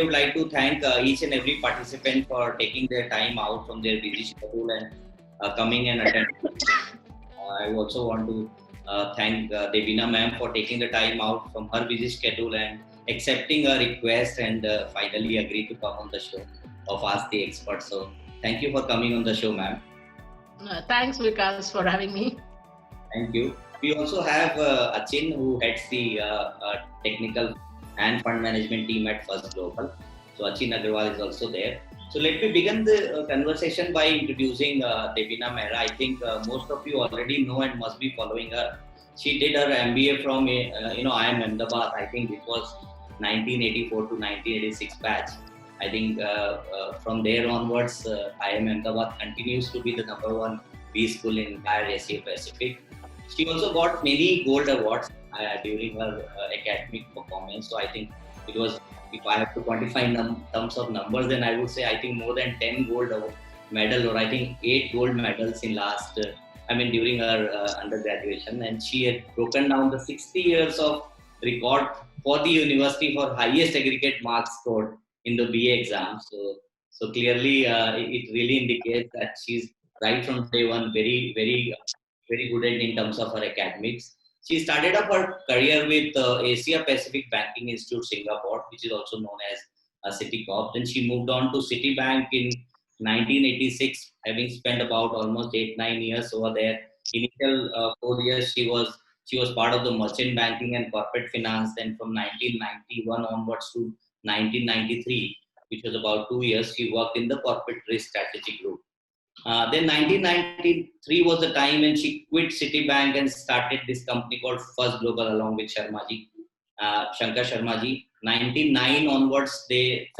would like to thank each and every participant for taking their time out from their busy schedule and coming and attending. I also want to thank Devina ma'am for taking the time out from her busy schedule and accepting our request and finally agree to come on the show of Ask the Expert. So thank you for coming on the show, ma'am. Thanks, Vikas, for having me. Thank you. We also have Achin, who heads the technical and fund management team at First Global. So Achin Agarwal is also there. So let me begin the conversation by introducing Devina Mehra. I think most of you already know and must be following her. She did her MBA from IIM Ahmedabad. I think it was 1984 to 1986 batch. I think from there onwards, IIM Ahmedabad continues to be the number one B school in entire Asia Pacific. She also got many gold awards during her academic performance. So I think it was, if I have to quantify terms of numbers, then I would say I think more than 10 gold medal, or I think 8 gold medals in during her undergraduation. And she had broken down the 60 years of record for the university for highest aggregate marks scored in the BA exam. So clearly it really indicates that she's right from day one very good in terms of her academics. She started up her career with Asia Pacific Banking Institute Singapore, which is also known as Citicorp. Then she moved on to Citibank in 1986, having spent about almost 8-9 years over there. Initial 4 years she was part of the merchant banking and corporate finance. Then from 1991 onwards to 1993, which was about 2 years, she worked in the corporate risk strategy group. Then 1993 was the time when she quit Citibank and started this company called First Global along with Shankar Sharma ji. 1999 onwards,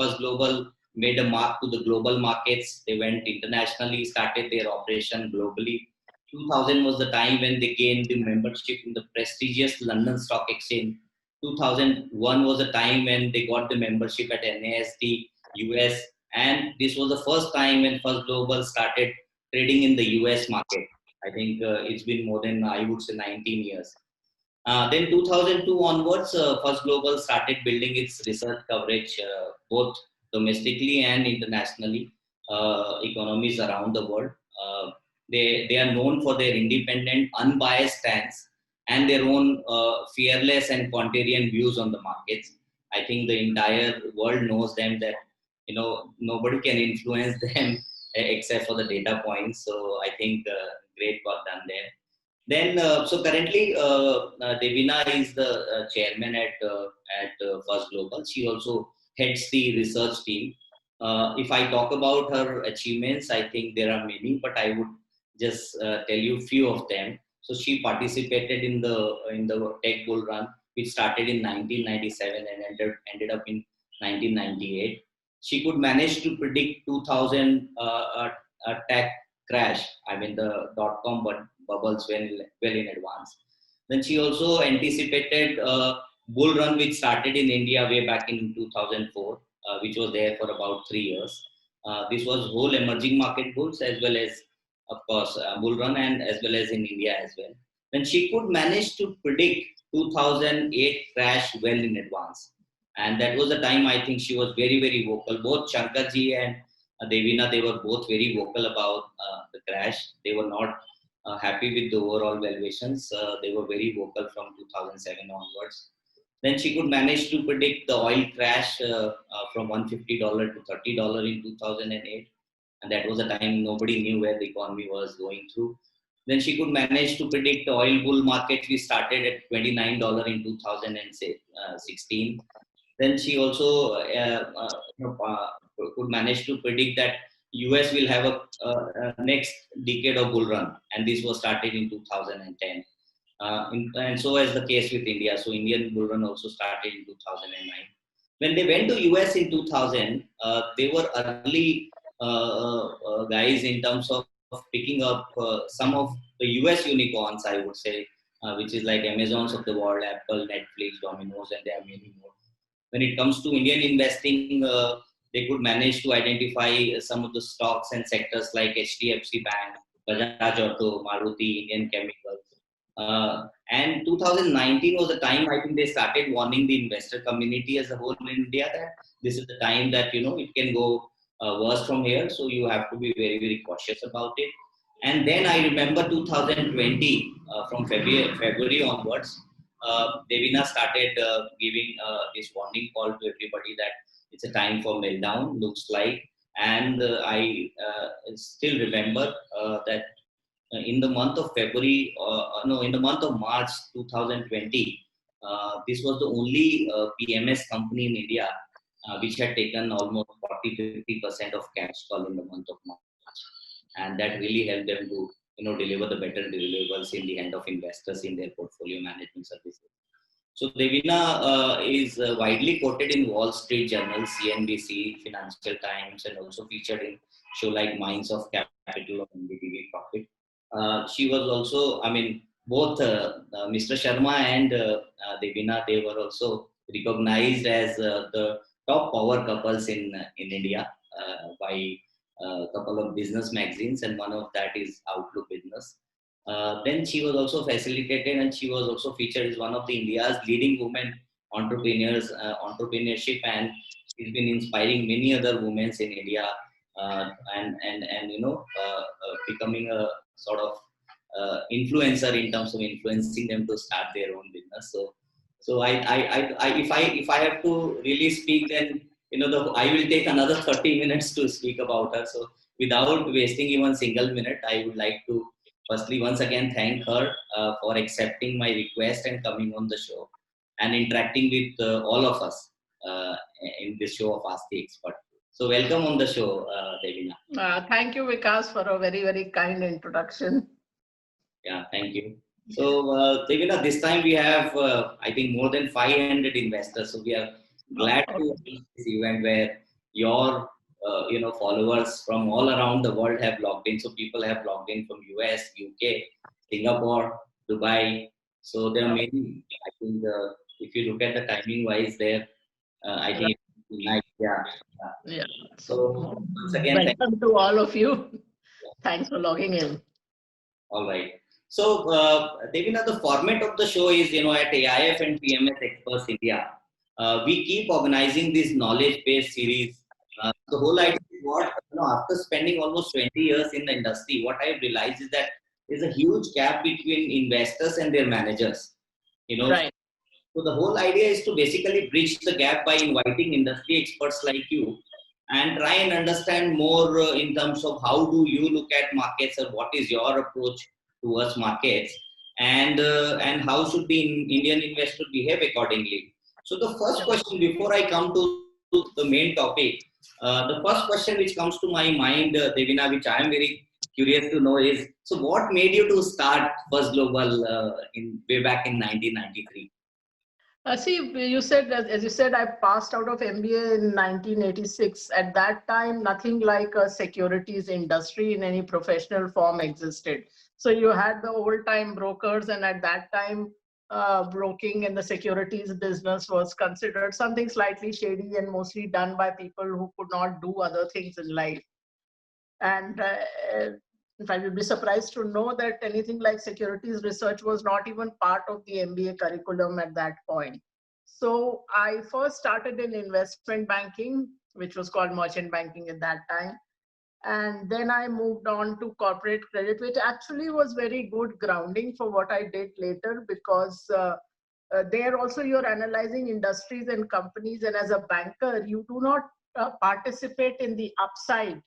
First Global made a mark to the global markets. They went internationally, started their operation globally. 2000 was the time when they gained the membership in the prestigious London Stock Exchange. 2001 was the time when they got the membership at NASD US. And this was the first time when First Global started trading in the US market. I think it's been more than, I would say, 19 years. Then 2002 onwards, First Global started building its research coverage both domestically and internationally, economies around the world. They are known for their independent, unbiased stance and their own fearless and contrarian views on the markets. I think the entire world knows them that nobody can influence them except for the data points. So I think great work done there. Then, so currently, Devina is the chairman at First Global. She also heads the research team. If I talk about her achievements, I think there are many, but I would just tell you a few of them. So she participated in the Tech Bull Run, which started in 1997 and ended up in 1998. She could manage to predict 2000 tech crash. I mean the .com bubbles well in advance. Then she also anticipated bull run which started in India way back in 2004, which was there for about 3 years. This was whole emerging market bulls as well as, of course, bull run and as well as in India as well. Then she could manage to predict 2008 crash well in advance. And that was the time I think she was very vocal. Both Shankarji and Devina, they were both very vocal about the crash. They were not happy with the overall valuations. They were very vocal from 2007 onwards. Then she could manage to predict the oil crash from $150 to $30 in 2008. And that was a time nobody knew where the economy was going through. Then she could manage to predict the oil bull market. We started at $29 in 2016. Then she also could manage to predict that US will have a next decade of bull run, and this was started in 2010. And so as the case with India. So Indian bull run also started in 2009. When they went to US in 2000, they were early guys in terms of picking up some of the US unicorns, I would say, which is like Amazons of the world, Apple, Netflix, Domino's, and there are many more. When it comes to Indian investing, they could manage to identify some of the stocks and sectors like HDFC Bank, Bajaj Auto, Maruti, Indian Chemicals. And 2019 was the time I think they started warning the investor community as a whole in India that this is the time that it can go worse from here. So you have to be very very cautious about it. And then I remember 2020 from February onwards, Devina started giving this warning call to everybody that it's a time for meltdown. Looks like, and I still remember that in the month of February, no, in the month of March 2020, this was the only PMS company in India which had taken almost 40-50% of cash call in the month of March, and that really helped them to deliver the better deliverables in the hand of investors in their portfolio management services. So Devina is widely quoted in Wall Street Journal, CNBC, Financial Times, and also featured in show like Minds of Capital or NDTV Profit. She was also, I mean, both Mr. Sharma and Devina, they were also recognized as the top power couples in India by a couple of business magazines, and one of that is Outlook Business. Then she was also facilitated and she was also featured as one of the India's leading women entrepreneurs, entrepreneurship, and she's been inspiring many other women in India and becoming a sort of influencer in terms of influencing them to start their own business. So if I have to really speak, then I will take another 30 minutes to speak about her. So without wasting even single minute, I would like to firstly, once again, thank her for accepting my request and coming on the show and interacting with all of us uh, in this show of Ask the Expert. So, welcome on the show, Devina. Thank you, Vikas, for a very, very kind introduction. Yeah, thank you. So, Devina, this time we have, I think, more than 500 investors. So, we are glad to host this event where your followers from all around the world have logged in. So people have logged in from US, UK, Singapore, Dubai. So there are many. I think if you look at the timing wise, there, I think it's nice. Yeah. Yeah. So once again, welcome to all of you. Thanks for logging in. All right. So, Devina, the format of the show is, at AIF and PMS Experts India, we keep organizing this knowledge-based series. The whole idea is what, after spending almost 20 years in the industry, what I've realized is that there's a huge gap between investors and their managers. Right. So the whole idea is to basically bridge the gap by inviting industry experts like you and try and understand more in terms of how do you look at markets or what is your approach towards markets and how should the Indian investor behave accordingly. So the first question before I come to the main topic, the first question which comes to my mind, Devina, which I am very curious to know is, so what made you to start First Global in way back in 1993? See, you said, as you said, I passed out of MBA in 1986. At that time, nothing like a securities industry in any professional form existed. So you had the old time brokers, and at that time, broking in the securities business was considered something slightly shady and mostly done by people who could not do other things in life. And in fact, you'd be surprised to know that anything like securities research was not even part of the MBA curriculum at that point. So I first started in investment banking, which was called merchant banking at that time. And then I moved on to corporate credit, which actually was very good grounding for what I did later, because there also you're analyzing industries and companies. And as a banker, you do not participate in the upside.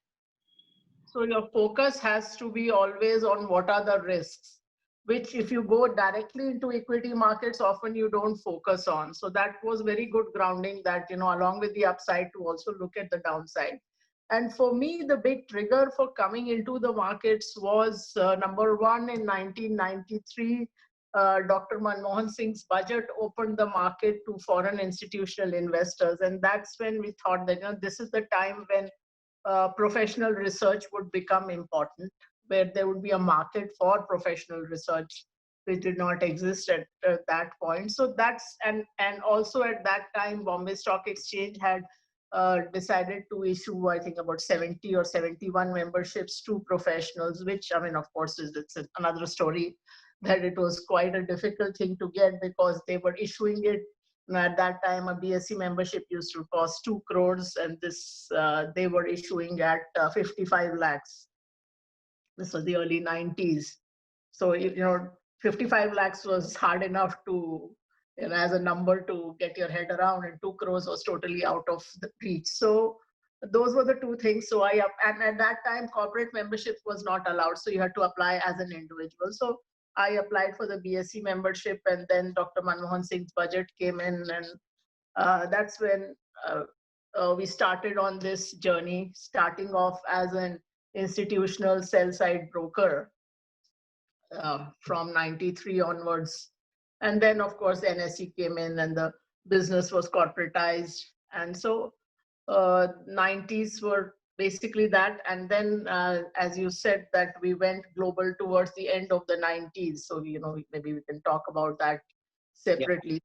So your focus has to be always on what are the risks, which if you go directly into equity markets, often you don't focus on. So that was very good grounding that, along with the upside, to also look at the downside. And for me, the big trigger for coming into the markets was number one, in 1993, Dr. Manmohan Singh's budget opened the market to foreign institutional investors. And that's when we thought that, this is the time when professional research would become important, where there would be a market for professional research, which did not exist at that point. So that's, and also at that time, Bombay Stock Exchange had decided to issue, I think, about 70 or 71 memberships to professionals, which, I mean, of course, it's another story. that it was quite a difficult thing to get because they were issuing it. At that time, a BSc membership used to cost 2 crores, and this they were issuing at 55 lakhs. This was the early 90s. So, 55 lakhs was hard enough to, as a number to get your head around, and 2 crores was totally out of the reach. So those were the two things. So and at that time, corporate membership was not allowed. So you had to apply as an individual. So I applied for the BSc membership, and then Dr. Manmohan Singh's budget came in, and that's when we started on this journey, starting off as an institutional sell-side broker from 93 onwards. And then, of course, the NSE came in and the business was corporatized. And so 90s were basically that. And then, as you said, that we went global towards the end of the 90s. So, maybe we can talk about that separately.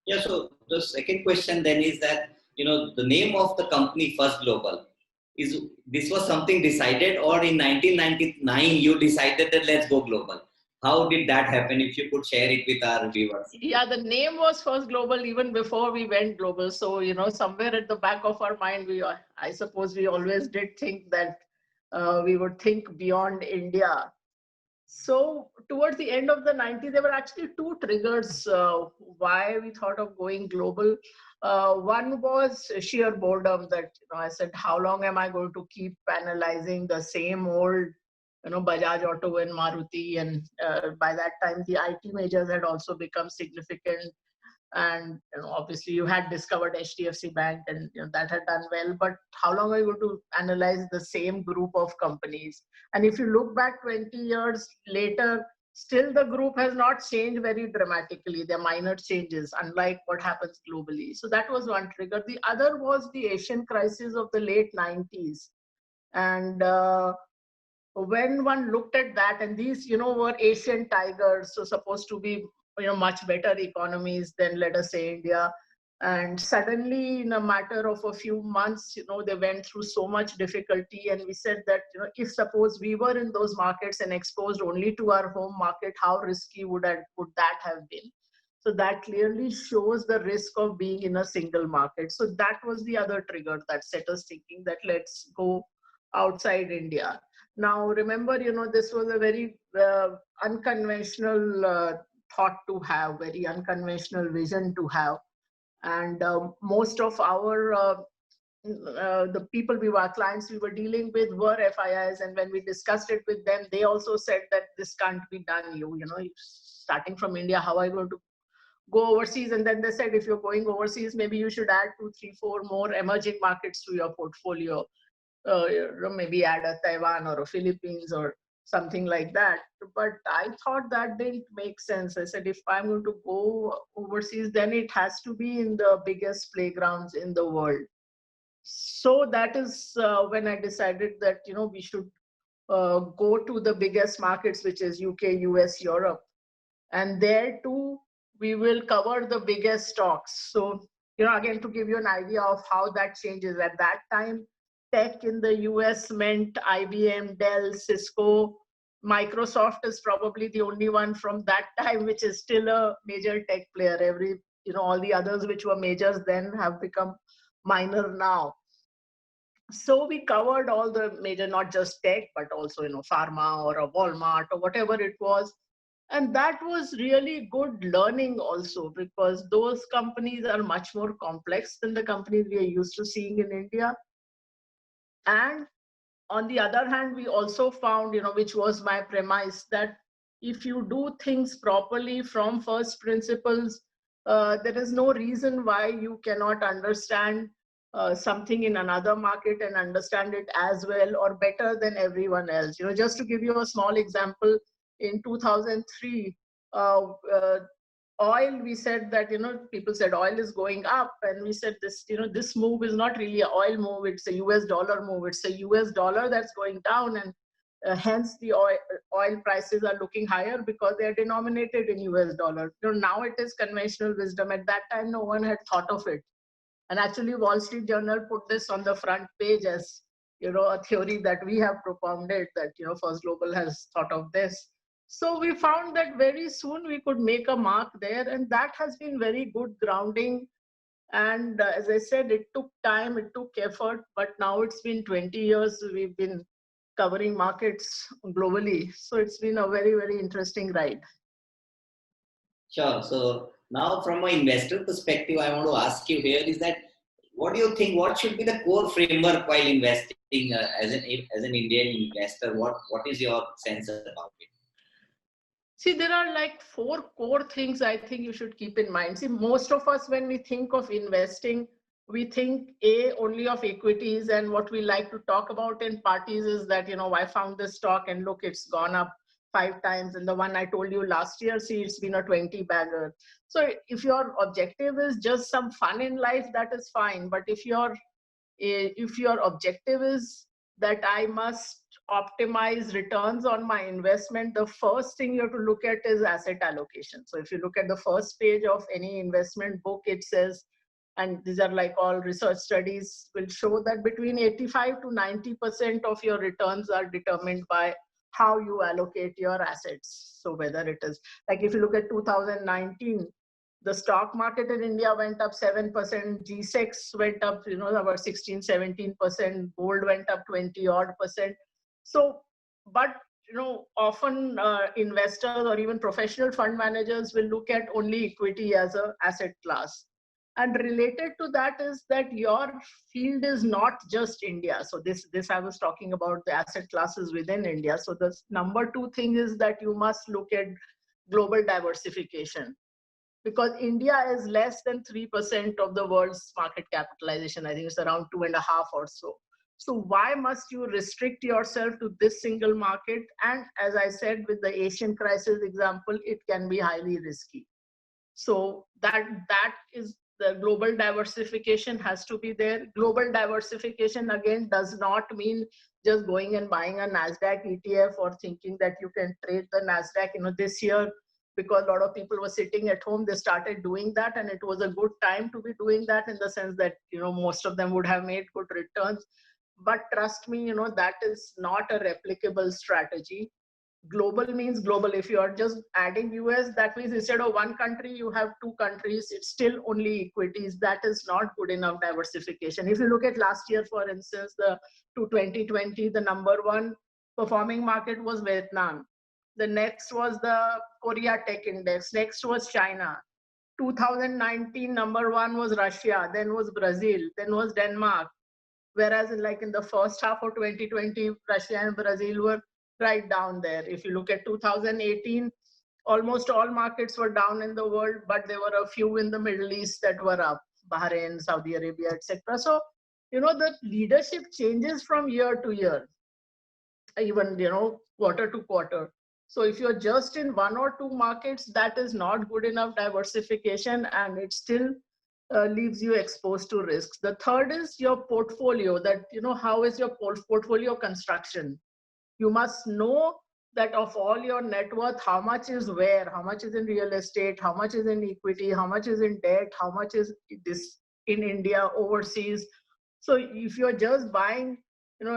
Yeah, so the second question then is that, the name of the company First Global, this was something decided, or in 1999 you decided that let's go global? How did that happen? If you could share it with our viewers. Yeah, the name was First Global even before we went global. So, somewhere at the back of our mind, I suppose we always did think that we would think beyond India. So towards the end of the 90s, there were actually two triggers why we thought of going global. One was sheer boredom that, I said, how long am I going to keep analyzing the same old, Bajaj Auto and Maruti? And by that time, the IT majors had also become significant. And obviously you had discovered HDFC Bank, and that had done well, but how long are you going to analyze the same group of companies? And if you look back 20 years later, still the group has not changed very dramatically. There are minor changes, unlike what happens globally. So that was one trigger. The other was the Asian crisis of the late 90s. And when one looked at that, and these, were Asian tigers, so supposed to be, much better economies than, let us say, India. And suddenly, in a matter of a few months, they went through so much difficulty. And we said that, if suppose we were in those markets and exposed only to our home market, how risky would that have been? So that clearly shows the risk of being in a single market. So that was the other trigger that set us thinking that let's go outside India. Now, remember, this was a very unconventional thought to have, very unconventional vision to have. And most of our, the people our clients we were dealing with were FIIs. And when we discussed it with them, they also said that this can't be done. Starting from India, how are you going to go overseas? And then they said, if you're going overseas, maybe you should add 2, 3, 4 more emerging markets to your portfolio. Maybe add a Taiwan or a Philippines or something like that. But I thought that didn't make sense. I said, if I'm going to go overseas, then it has to be in the biggest playgrounds in the world. So that is when I decided that, we should go to the biggest markets, which is UK, US, Europe. And there too, we will cover the biggest stocks. So, again, to give you an idea of how that changes, at that time, tech in the US meant IBM, Dell, Cisco. Microsoft is probably the only one from that time which is still a major tech player. All the others which were majors then have become minor now. So we covered all the major, not just tech, but also, pharma or a Walmart or whatever it was. And that was really good learning also, because those companies are much more complex than the companies we are used to seeing in India. And on the other hand, we also found, which was my premise, that if you do things properly from first principles, there is no reason why you cannot understand something in another market and understand it as well or better than everyone else. Just to give you a small example, in 2003, oil, we said that, people said oil is going up, and we said this, this move is not really an oil move, it's a US dollar move. It's a US dollar that's going down, and hence the oil prices are looking higher because they are denominated in US dollar. Now it is conventional wisdom. At that time, no one had thought of it. And actually, Wall Street Journal put this on the front page as, a theory that we have propounded, that, First Global has thought of this. So we found that very soon we could make a mark there, and that has been very good grounding. And as I said, it took time, it took effort, but now it's been 20 years we've been covering markets globally. So it's been a very, very interesting ride. Sure. So now from an investor perspective, I want to ask you here is that what do you think, what should be the core framework while investing as an Indian investor? What is your sense about it? See, there are like 4 core things I think you should keep in mind. See, most of us, when we think of investing, we think only of equities, and what we like to talk about in parties is that, I found this stock and look, it's gone up 5 times. And the one I told you last year, see, it's been a 20 bagger. So if your objective is just some fun in life, that is fine. But if your objective is that I must optimize returns on my investment, the first thing you have to look at is asset allocation. So if you look at the first page of any investment book, it says, and these are like all research studies will show that between 85 to 90% of your returns are determined by how you allocate your assets. So whether it is like, if you look at 2019, the stock market in India went up 7%, G-Secs went up, about 16, 17%, gold went up 20 odd percent. So, but, often investors or even professional fund managers will look at only equity as an asset class. And related to that is that your field is not just India. So this I was talking about the asset classes within India. So the number 2 thing is that you must look at global diversification, because India is less than 3% of the world's market capitalization. I think it's around 2.5 or so. So why must you restrict yourself to this single market? And as I said, with the Asian crisis example, it can be highly risky. So that is the global diversification has to be there. Global diversification, again, does not mean just going and buying a NASDAQ ETF or thinking that you can trade the NASDAQ. This year, because a lot of people were sitting at home, they started doing that, and it was a good time to be doing that, in the sense that, most of them would have made good returns. But trust me, that is not a replicable strategy. Global means global. If you are just adding US, that means instead of one country, you have 2 countries. It's still only equities. That is not good enough diversification. If you look at last year, for instance, to 2020, the number 1 performing market was Vietnam. The next was the Korea Tech Index. Next was China. 2019, number 1 was Russia. Then was Brazil. Then was Denmark. Whereas in the first half of 2020, Russia and Brazil were right down there. If you look at 2018, almost all markets were down in the world, but there were a few in the Middle East that were up, Bahrain, Saudi Arabia, etc. So, the leadership changes from year to year, even, quarter to quarter. So if you're just in 1 or 2 markets, that is not good enough diversification, and it still leaves you exposed to risks. The third is your portfolio, that, how is your portfolio construction? You must know that of all your net worth, how much is where, how much is in real estate, how much is in equity, how much is in debt, how much is this in India, overseas. So if you're just buying,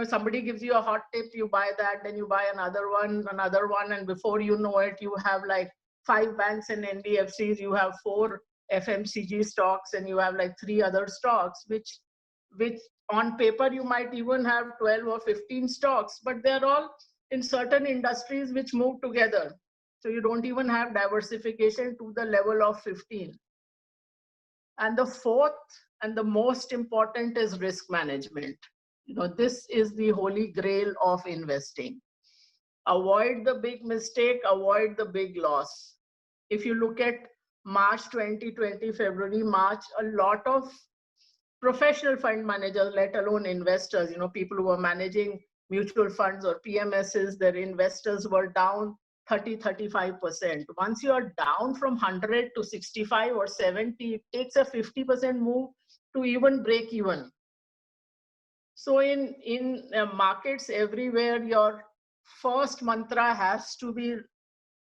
somebody gives you a hot tip, you buy that, then you buy another one, and before you know it, you have like 5 banks and NBFCs, you have 4 FMCG stocks, and you have like 3 other stocks, which on paper you might even have 12 or 15 stocks, but they're all in certain industries which move together. So you don't even have diversification to the level of 15. And the fourth and the most important is risk management. This is the holy grail of investing. Avoid the big mistake, avoid the big loss. If you look at March 2020, February, March, a lot of professional fund managers, let alone investors, people who are managing mutual funds or PMSs, their investors were down 30-35%. Once you are down from 100 to 65 or 70, it takes a 50% move to even break even. So in markets everywhere, your first mantra has to be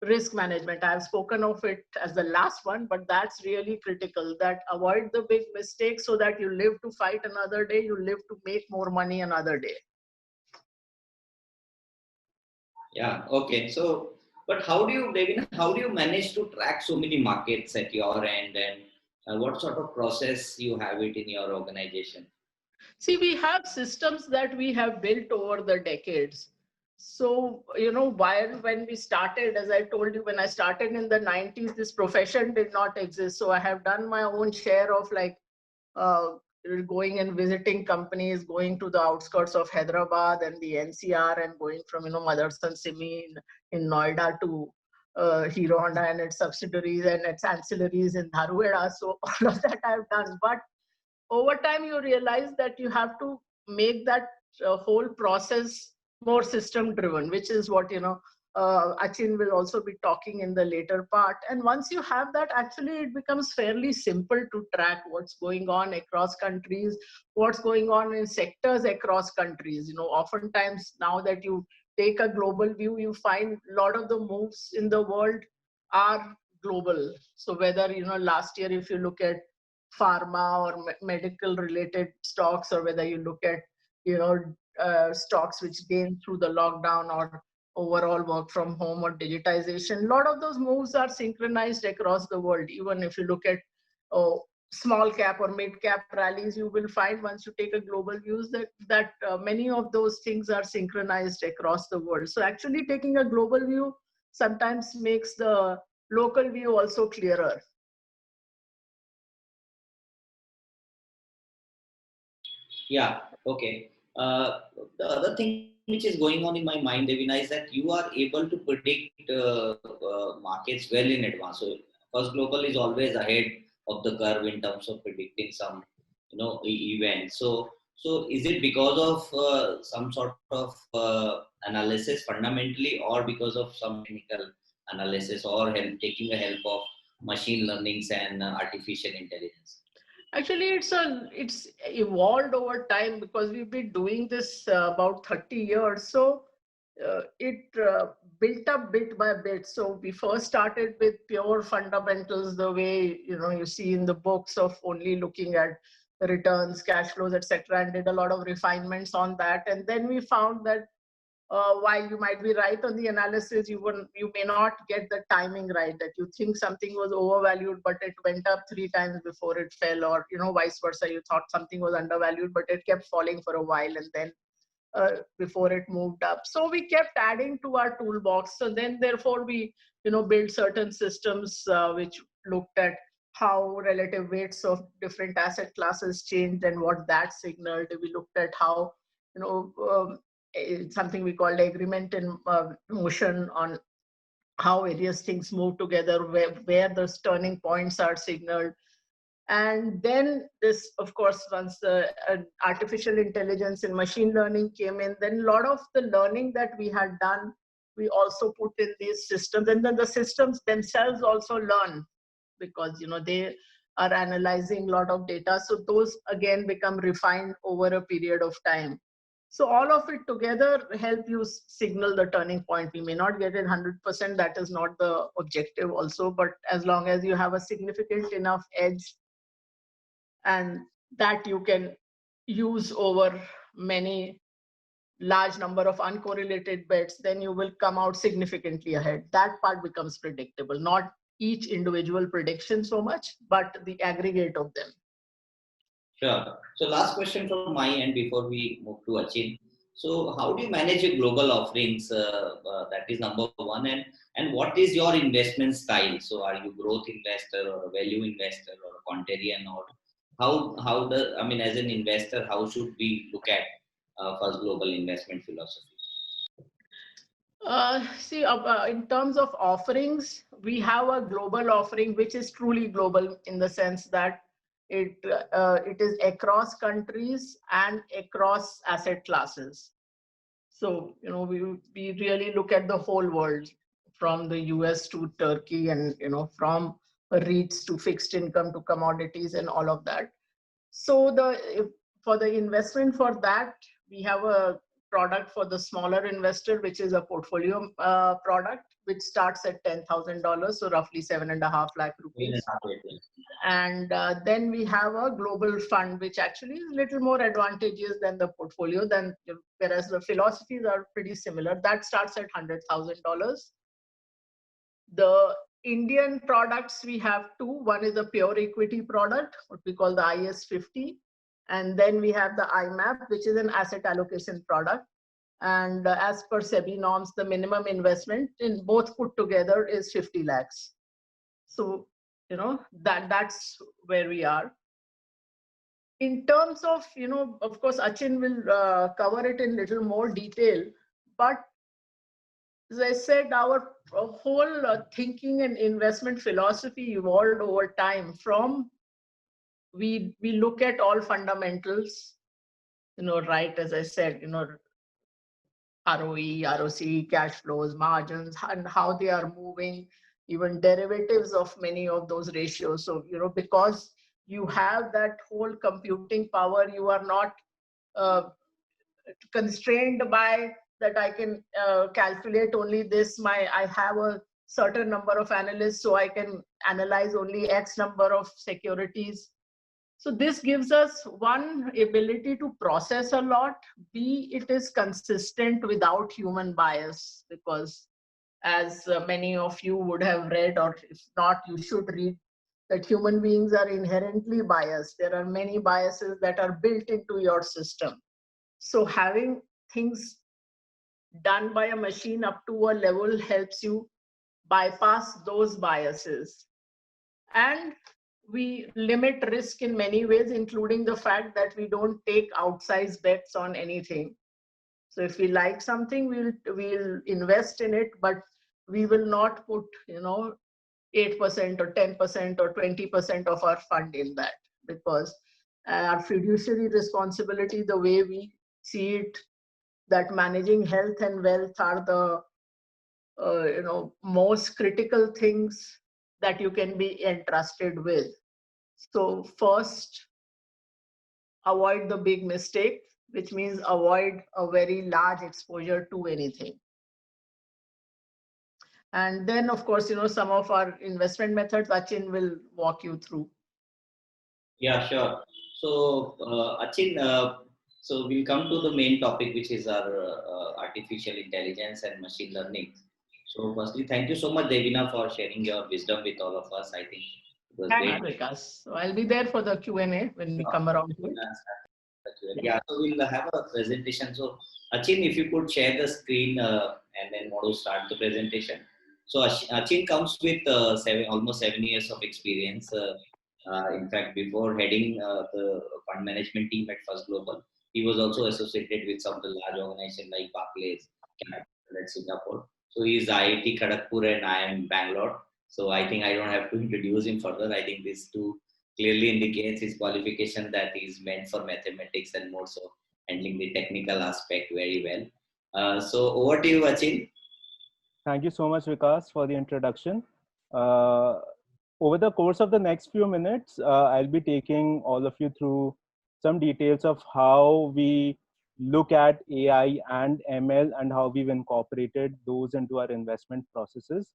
risk management. I've spoken of it as the last one, but that's really critical, that avoid the big mistakes so that you live to fight another day, you live to make more money another day. Yeah, okay. So But how do you, Devin, how do you manage to track so many markets at your end, and what sort of process you have it in your organization? See, we have systems that we have built over the decades. So, while when we started, as I told you, when I started in the 90s, this profession did not exist. So I have done my own share of like uh, going and visiting companies, going to the outskirts of Hyderabad and the NCR, and going from, Motherson Simi in Noida to Hero Honda and its subsidiaries and its ancillaries in Dharuheda. So all of that I've done. But over time you realize that you have to make that whole process more system driven, which is what Achin will also be talking in the later part. And once you have that, actually it becomes fairly simple to track what's going on across countries, what's going on in sectors across countries. Oftentimes now that you take a global view, you find a lot of the moves in the world are global. So whether last year, if you look at pharma or medical related stocks, or whether you look at stocks which gained through the lockdown or overall work from home or digitization, a lot of those moves are synchronized across the world. Even if you look at small cap or mid cap rallies, you will find, once you take a global views, that many of those things are synchronized across the world. So actually taking a global view sometimes makes the local view also clearer. Yeah, okay. The other thing which is going on in my mind, Devina, is that you are able to predict markets well in advance. So, First Global is always ahead of the curve in terms of predicting some, event. So is it because of some sort of analysis fundamentally, or because of some technical analysis, or taking the help of machine learnings and artificial intelligence? Actually, it's evolved over time, because we've been doing this about 30 years. So it built up bit by bit. So we first started with pure fundamentals, the way you see in the books, of only looking at returns, cash flows, etc., and did a lot of refinements on that. And then we found that while you might be right on the analysis, you may not get the timing right, that you think something was overvalued but it went up 3 times before it fell, or vice versa, you thought something was undervalued but it kept falling for a while, and then before it moved up. So we kept adding to our toolbox. So then therefore we built certain systems which looked at how relative weights of different asset classes changed and what that signaled. We looked at how you know something we called agreement in motion, on how various things move together, where the turning points are signaled. And then this, of course, once the artificial intelligence and machine learning came in, then a lot of the learning that we had done, we also put in these systems. And then the systems themselves also learn, because they are analyzing a lot of data. So those again become refined over a period of time. So all of it together help you signal the turning point. We may not get it 100%, that is not the objective also, but as long as you have a significant enough edge, and that you can use over many large number of uncorrelated bets, then you will come out significantly ahead. That part becomes predictable, not each individual prediction so much, but the aggregate of them. Sure. So last question from my end before we move to Achin. So how do you manage your global offerings? That is number one. And what is your investment style? So are you growth investor or a value investor or a contrarian, or I mean, as an investor, how should we look at First Global investment philosophy? See, in terms of offerings, we have a global offering which is truly global, in the sense that it is across countries and across asset classes. So we really look at the whole world, from the US to Turkey, and from REITs to fixed income to commodities and all of that. So for the investment, for that, we have a product for the smaller investor, which is a portfolio product, which starts at $10,000, so roughly 7.5 lakh rupees. And then we have a global fund, which actually is a little more advantageous than the portfolio, whereas the philosophies are pretty similar. That starts at $100,000. The Indian products, we have two. One is a pure equity product, what we call the IS50. And then we have the IMAP, which is an asset allocation product. And as per SEBI norms, the minimum investment in both put together is 50 lakhs. So, that's where we are. In terms of, of course, Achin will cover it in little more detail, but as I said, our whole thinking and investment philosophy evolved over time. From we look at all fundamentals, right, as I said, ROE, ROC, cash flows, margins, and how they are moving, even derivatives of many of those ratios. So, because you have that whole computing power, you are not uh, constrained by that I can calculate only this. I have a certain number of analysts, so I can analyze only X number of securities. So this gives us one, ability to process a lot. B, it is consistent without human bias, because as many of you would have read, or if not, you should read, that human beings are inherently biased. There are many biases that are built into your system. So having things done by a machine up to a level helps you bypass those biases. And we limit risk in many ways, including the fact that we don't take outsized bets on anything. So if we like something, we'll invest in it, but we will not put 8% or 10% or 20% of our fund in that, because our fiduciary responsibility, the way we see it, that managing health and wealth are the most critical things that you can be entrusted with. So first, avoid the big mistake, which means avoid a very large exposure to anything. And then, of course, some of our investment methods, Achin will walk you through. Yeah, sure. So, Achin, so we'll come to the main topic, which is our artificial intelligence and machine learning. So, firstly, thank you so much, Devina, for sharing your wisdom with all of us. I think it was great. Vikas. So I'll be there for the Q&A when we come around to it. Yeah, so we'll have a presentation. So, Achin, if you could share the screen and then want to start the presentation. So, Achin comes with almost 7 years of experience. In fact, before heading the fund management team at First Global, he was also associated with some of the large organizations like Barclays, Capital at Singapore. So, he is IIT Kharagpur and I am Bangalore. So, I think I don't have to introduce him further. I think these two clearly indicates his qualification that is meant for mathematics and more so handling the technical aspect very well. So over to you, Achin. Thank you so much, Vikas, for the introduction. Uh, Over the course of the next few minutes, I'll be taking all of you through some details of how we look at AI and ML and how we've incorporated those into our investment processes.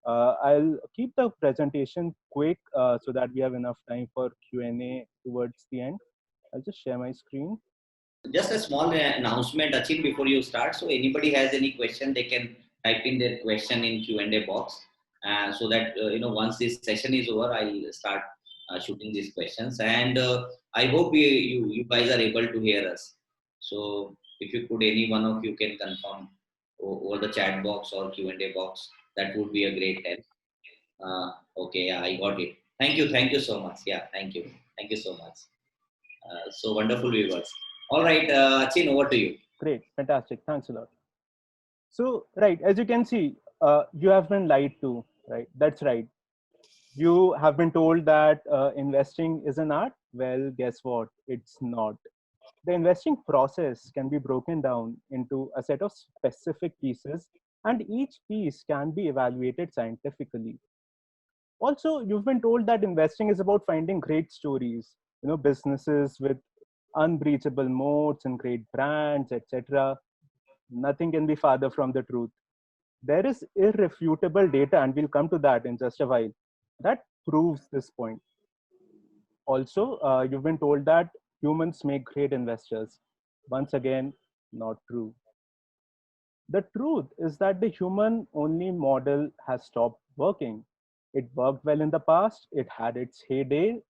I'll keep the presentation quick so that we have enough time for Q&A towards the end. I'll just share my screen. Just a small announcement, Achin, before you start. So anybody has any question, they can type in their question in Q&A box. So that once this session is over, I'll start shooting these questions. And I hope you guys are able to hear us. So if you could, any one of you can confirm over the chat box or Q&A box, that would be a great help. Okay, yeah, I got it. Thank you so much. Yeah, thank you so much. So wonderful viewers. All right, Achin, over to you. Great, fantastic. Thanks a lot. So, right, as you can see, you have been lied to, right? That's right. You have been told that investing is an art. Well, guess what? It's not. The investing process can be broken down into a set of specific pieces, and each piece can be evaluated scientifically. Also, you've been told that investing is about finding great stories, businesses with unbreachable moats and great brands, etc. Nothing can be farther from the truth. There is irrefutable data, and we'll come to that in just a while, that proves this point. Also, you've been told that humans make great investors. Once again, not true. The truth is that the human only model has stopped working. It worked well in the past, it had its heyday,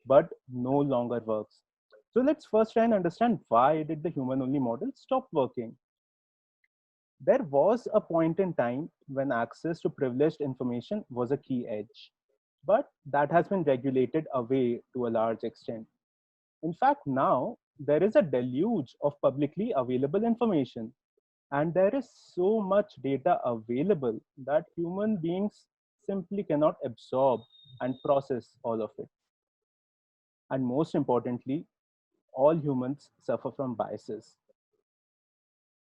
but no longer works. So let's first try and understand why did the human only model stop working. There was a point in time when access to privileged information was a key edge, but that has been regulated away to a large extent. In fact, now there is a deluge of publicly available information, and there is so much data available that human beings simply cannot absorb and process all of it. And most importantly, all humans suffer from biases.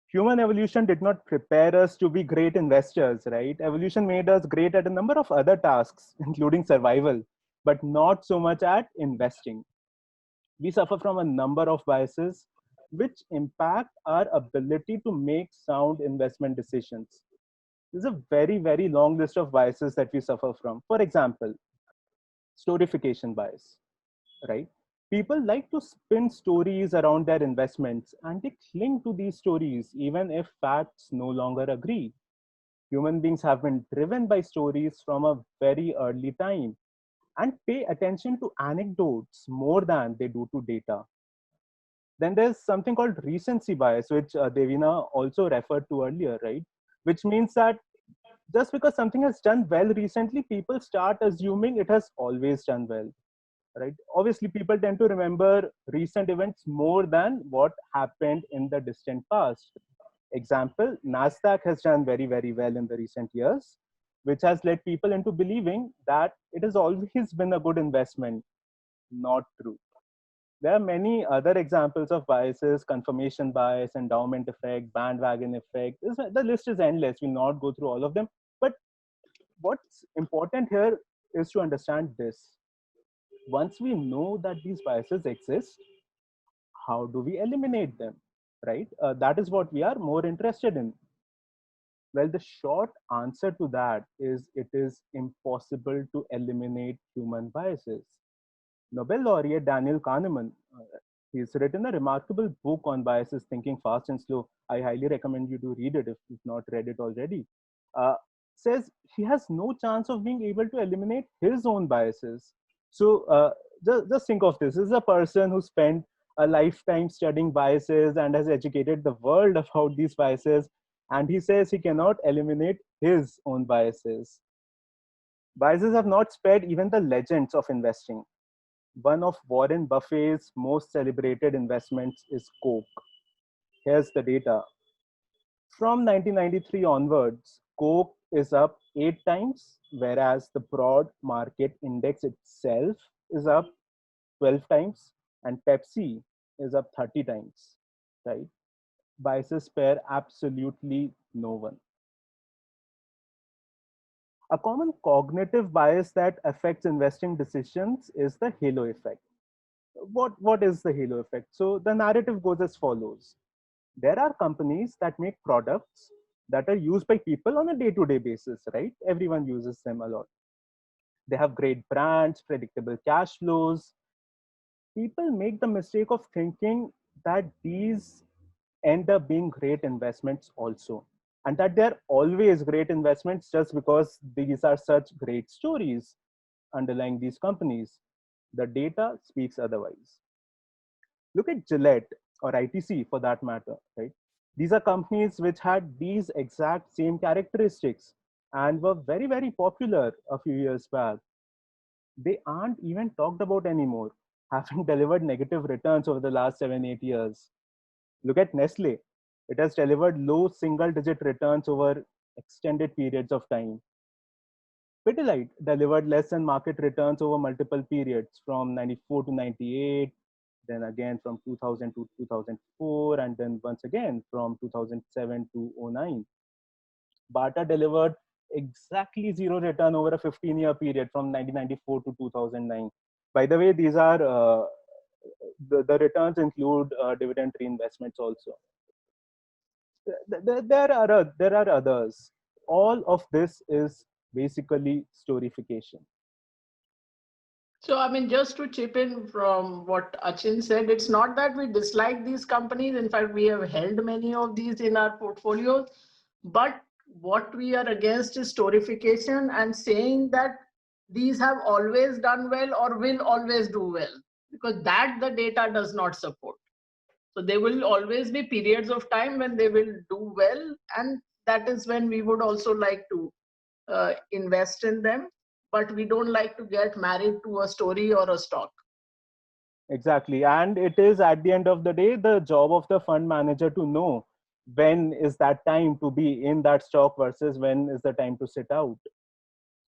Human evolution did not prepare us to be great investors, right? Evolution made us great at a number of other tasks, including survival, but not so much at investing. We suffer from a number of biases which impact our ability to make sound investment decisions. There's a very, very long list of biases that we suffer from. For example, storification bias, right? People like to spin stories around their investments and they cling to these stories even if facts no longer agree. Human beings have been driven by stories from a very early time and pay attention to anecdotes more than they do to data. Then there's something called recency bias, which Devina also referred to earlier, right? Which means that just because something has done well recently, people start assuming it has always done well, right? Obviously, people tend to remember recent events more than what happened in the distant past. Example, NASDAQ has done very, very well in the recent years, which has led people into believing that it has always been a good investment. Not true. There are many other examples of biases: confirmation bias, endowment effect, bandwagon effect. The list is endless. We'll not go through all of them. But what's important here is to understand this. Once we know that these biases exist, how do we eliminate them? Right? That is what we are more interested in. Well, the short answer to that is it is impossible to eliminate human biases. Nobel laureate Daniel Kahneman, he's written a remarkable book on biases, Thinking Fast and Slow. I highly recommend you to read it if you've not read it already. Uh, Says he has no chance of being able to eliminate his own biases. So just think of this. This is a person who spent a lifetime studying biases and has educated the world about these biases. And he says he cannot eliminate his own biases. Biases have not spared even the legends of investing. One of Warren Buffett's most celebrated investments is Coke. Here's the data. From 1993 onwards, Coke is up 8 times, whereas the broad market index itself is up 12 times, and Pepsi is up 30 times, right? Biases spare absolutely no one. A common cognitive bias that affects investing decisions is the halo effect. What is the halo effect? So the narrative goes as follows. There are companies that make products that are used by people on a day-to-day basis, right? Everyone uses them a lot. They have great brands, predictable cash flows. People make the mistake of thinking that these end up being great investments also, and that they're always great investments just because these are such great stories underlying these companies. The data speaks otherwise. Look at Gillette or ITC for that matter, right? These are companies which had these exact same characteristics and were very, very popular a few years back. They aren't even talked about anymore, having delivered negative returns over the last 7, 8 years. Look at Nestle. It has delivered low single digit returns over extended periods of time. Pidilite delivered less than market returns over multiple periods from 94 to 98, then again from 2000 to 2004, and then once again from 2007 to 09. Bata delivered exactly zero return over a 15-year period from 1994 to 2009. By the way, these are the returns include dividend reinvestments also. There are others. All of this is basically storification. So, I mean, just to chip in from what Achin said, it's not that we dislike these companies. In fact, we have held many of these in our portfolios. But what we are against is storification and saying that these have always done well or will always do well, because that the data does not support. So there will always be periods of time when they will do well, and that is when we would also like to invest in them, but we don't like to get married to a story or a stock. Exactly. And it is at the end of the day, the job of the fund manager to know when is that time to be in that stock versus when is the time to sit out,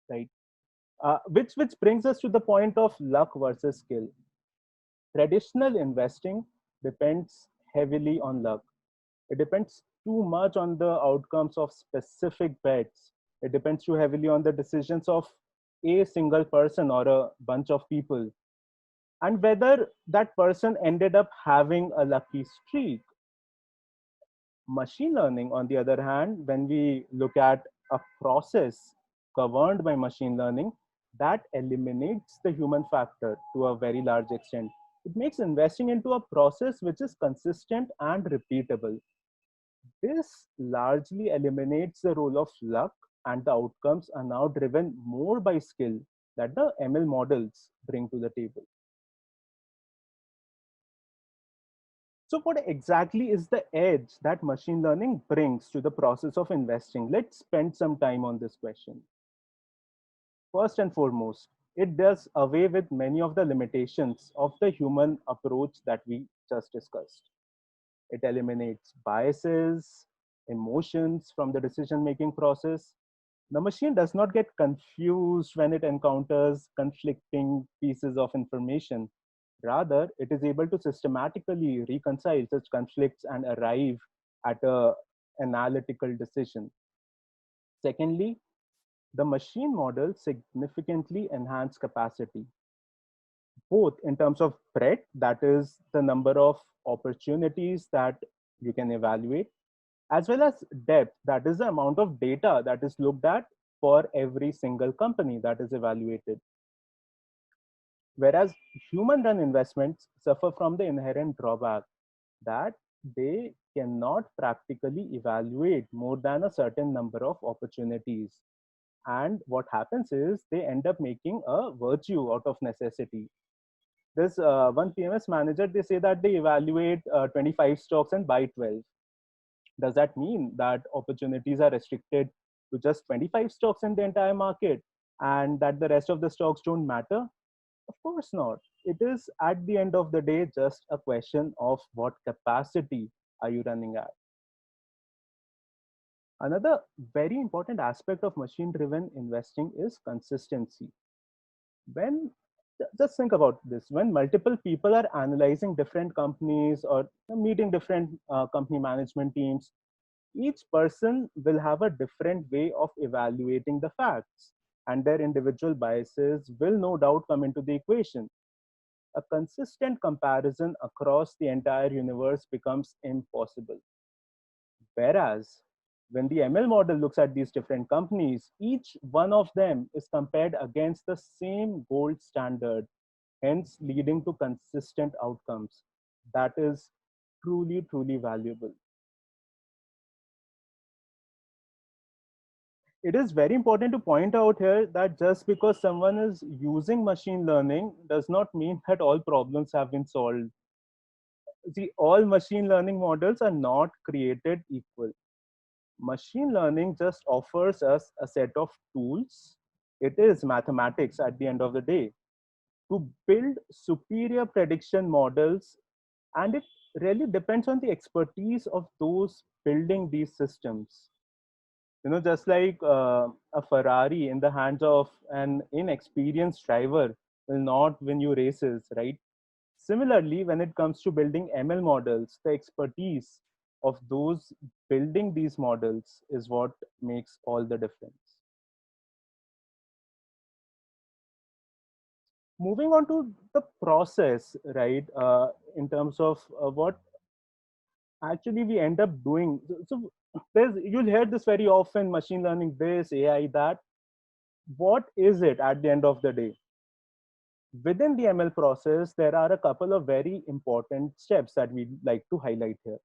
right? Which brings us to the point of luck versus skill. Traditional investing depends heavily on luck. It depends too much on the outcomes of specific bets. It depends too heavily on the decisions of a single person or a bunch of people, and whether that person ended up having a lucky streak. Machine learning, on the other hand, when we look at a process governed by machine learning, that eliminates the human factor to a very large extent. It makes investing into a process which is consistent and repeatable. This largely eliminates the role of luck, and the outcomes are now driven more by skill that the ML models bring to the table. So, what exactly is the edge that machine learning brings to the process of investing? Let's spend some time on this question. First and foremost, it does away with many of the limitations of the human approach that we just discussed. It eliminates biases, emotions from the decision making process. The machine does not get confused when it encounters conflicting pieces of information. Rather, it is able to systematically reconcile such conflicts and arrive at a analytical decision. Secondly, the machine model significantly enhance capacity, both in terms of breadth, that is the number of opportunities that you can evaluate, as well as depth, that is the amount of data that is looked at for every single company that is evaluated. Whereas human run investments suffer from the inherent drawback that they cannot practically evaluate more than a certain number of opportunities. And what happens is they end up making a virtue out of necessity. This one PMS manager, they say that they evaluate 25 stocks and buy 12. Does that mean that opportunities are restricted to just 25 stocks in the entire market and that the rest of the stocks don't matter? Of course not. It is at the end of the day just a question of what capacity are you running at. Another very important aspect of machine driven investing is consistency. When Just think about this, when multiple people are analyzing different companies or meeting different company management teams, each person will have a different way of evaluating the facts, and their individual biases will no doubt come into the equation. A consistent comparison across the entire universe becomes impossible. Whereas when the ML model looks at these different companies, each one of them is compared against the same gold standard, hence leading to consistent outcomes. That is truly, truly valuable. It is very important to point out here that just because someone is using machine learning does not mean that all problems have been solved. See, all machine learning models are not created equal. Machine learning just offers us a set of tools. It is mathematics at the end of the day to build superior prediction models, and it really depends on the expertise of those building these systems. Just like a Ferrari in the hands of an inexperienced driver will not win you races, right? Similarly, when it comes to building ML models, the expertise of those building these models is what makes all the difference. Moving on to the process, right? In terms of what actually we end up doing. So you'll hear this very often: machine learning, this, AI, that. What is it at the end of the day? Within the ML process, there are a couple of very important steps that we'd like to highlight here.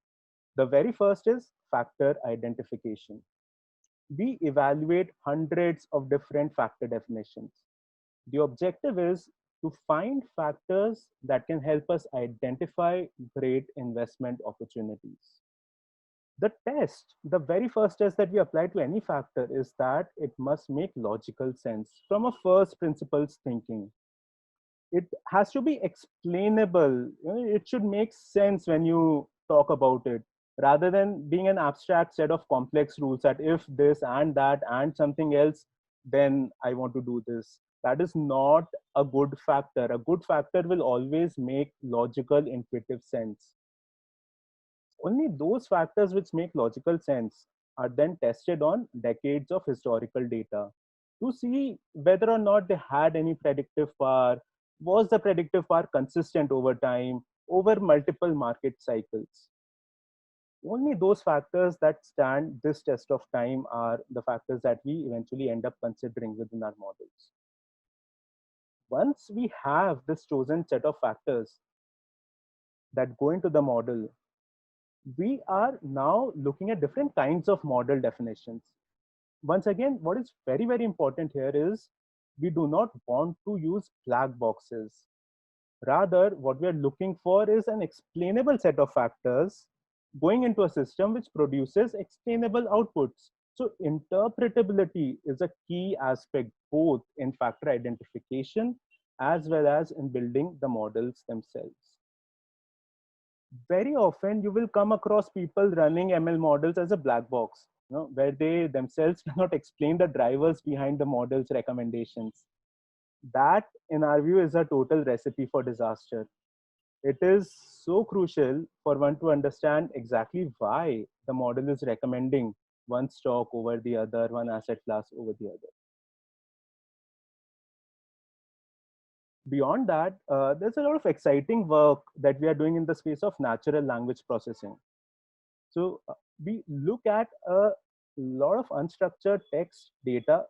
The very first is factor identification. We evaluate hundreds of different factor definitions. The objective is to find factors that can help us identify great investment opportunities. The very first test that we apply to any factor is that it must make logical sense from a first principles thinking. It has to be explainable. It should make sense when you talk about it, rather than being an abstract set of complex rules that if this and that and something else, then I want to do this. That is not a good factor. A good factor will always make logical, intuitive sense. Only those factors which make logical sense are then tested on decades of historical data to see whether or not they had any predictive power. Was the predictive power consistent over time, over multiple market cycles? Only those factors that stand this test of time are the factors that we eventually end up considering within our models. Once we have this chosen set of factors that go into the model, we are now looking at different kinds of model definitions. Once again, what is very, very important here is we do not want to use black boxes. Rather, what we are looking for is an explainable set of factors going into a system which produces explainable outputs. So interpretability is a key aspect both in factor identification as well as in building the models themselves. Very often you will come across people running ML models as a black box, where they themselves cannot explain the drivers behind the model's recommendations. That, in our view, is a total recipe for disaster. It is so crucial for one to understand exactly why the model is recommending one stock over the other, one asset class over the other. Beyond that, there's a lot of exciting work that we are doing in the space of natural language processing. So we look at a lot of unstructured text data.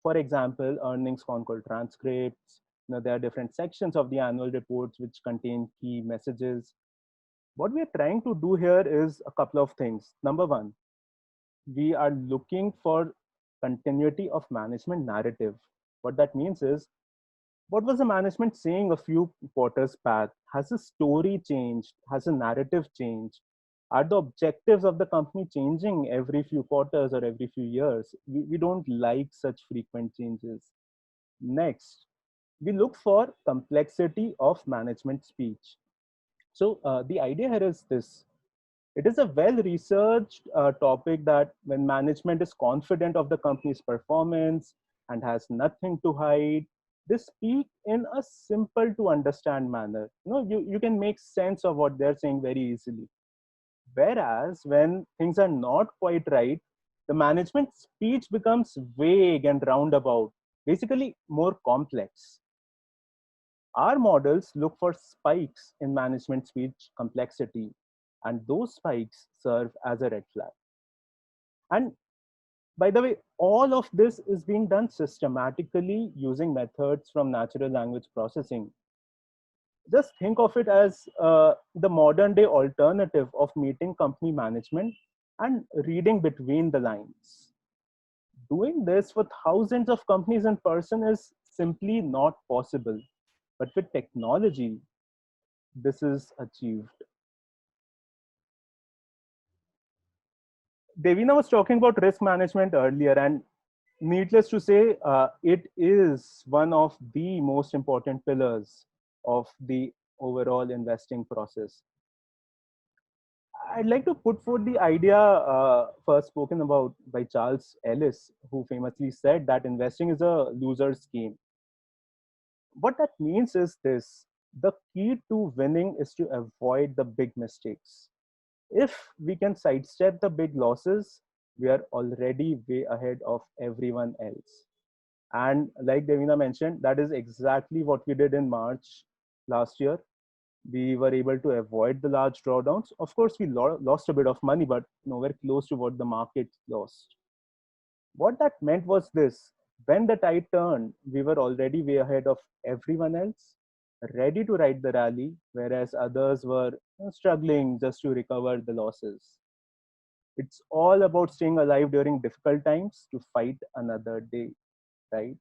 For example, earnings con call transcripts. There are different sections of the annual reports which contain key messages. What we are trying to do here is a couple of things. Number one, we are looking for continuity of management narrative. What that means is, what was the management saying a few quarters back? Has the story changed? Has the narrative changed? Are the objectives of the company changing every few quarters or every few years? We don't like such frequent changes. Next, we look for complexity of management speech. So the idea here is this. It is a well-researched topic that when management is confident of the company's performance and has nothing to hide, they speak in a simple to understand manner. You can make sense of what they're saying very easily. Whereas when things are not quite right, the management speech becomes vague and roundabout, basically more complex. Our models look for spikes in management speech complexity, and those spikes serve as a red flag. And by the way, all of this is being done systematically using methods from natural language processing. Just think of it as the modern day alternative of meeting company management and reading between the lines. Doing this for thousands of companies in person is simply not possible. But with technology, this is achieved. Devina was talking about risk management earlier, and needless to say, it is one of the most important pillars of the overall investing process. I'd like to put forth the idea first spoken about by Charles Ellis, who famously said that investing is a loser's game. What that means is this: the key to winning is to avoid the big mistakes. If we can sidestep the big losses, we are already way ahead of everyone else. And like Devina mentioned, that is exactly what we did in March last year. We were able to avoid the large drawdowns. Of course, we lost a bit of money, but nowhere close to what the market lost. What that meant was this: when the tide turned, we were already way ahead of everyone else. ready to ride the rally, whereas others were struggling just to recover the losses. It's all about staying alive during difficult times to fight another day, right?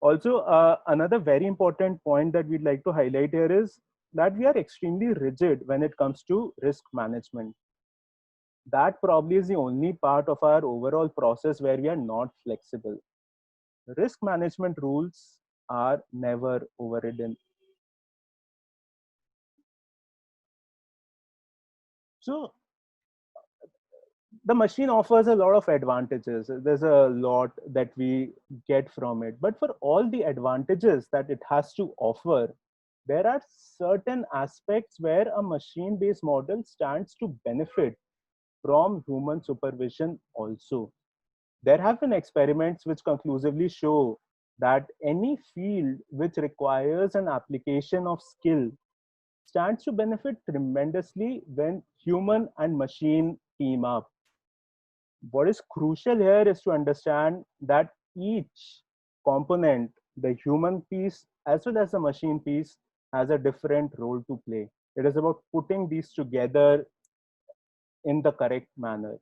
Also, another very important point that we'd like to highlight here is that we are extremely rigid when it comes to risk management. That probably is the only part of our overall process where we are not flexible. Risk management rules are never overridden. So the machine offers a lot of advantages. There's a lot that we get from it. But for all the advantages that it has to offer, there are certain aspects where a machine based model stands to benefit from human supervision also. There have been experiments which conclusively show that any field which requires an application of skill stands to benefit tremendously when human and machine team up. What is crucial here is to understand that each component, the human piece as well as the machine piece, has a different role to play. It is about putting these together in the correct manner.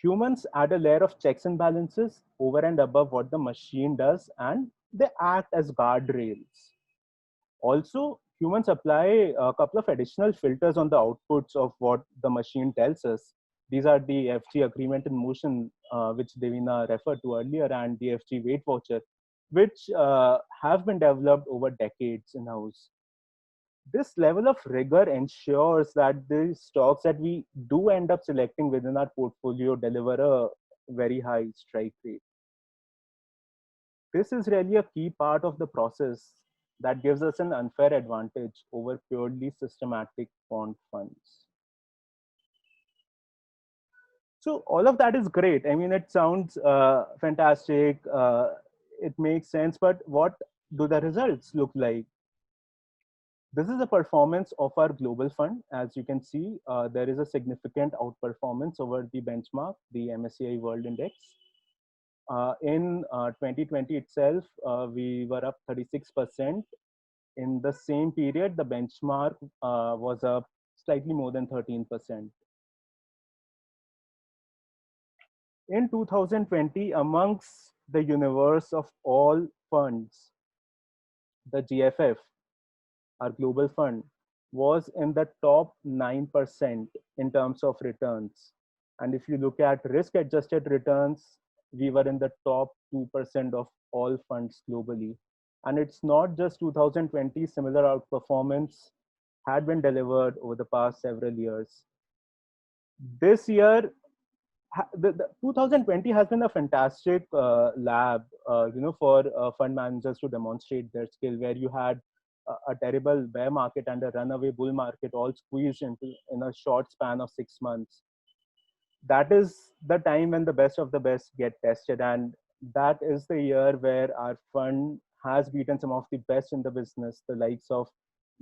Humans add a layer of checks and balances over and above what the machine does, and they act as guardrails. Also, humans apply a couple of additional filters on the outputs of what the machine tells us. These are the FG agreement in motion, which Devina referred to earlier, and the FG weight watcher, which have been developed over decades in house. This level of rigor ensures that the stocks that we do end up selecting within our portfolio deliver a very high strike rate. This is really a key part of the process that gives us an unfair advantage over purely systematic quant funds. So all of that is great. I mean, it sounds fantastic. It makes sense, but what do the results look like? This is the performance of our global fund. As you can see, there is a significant outperformance over the benchmark, the MSCI World Index. In 2020 itself, we were up 36%. In the same period, the benchmark was up slightly more than 13%. In 2020, amongst the universe of all funds, the GFF, our global fund, was in the top 9% in terms of returns. And if you look at risk adjusted returns, we were in the top 2% of all funds globally. And it's not just 2020, similar outperformance had been delivered over the past several years. This year, the 2020 has been a fantastic lab, for fund managers to demonstrate their skill, where you had a terrible bear market and a runaway bull market all squeezed into in a short span of 6 months. That is the time when the best of the best get tested, and that is the year where our fund has beaten some of the best in the business, the likes of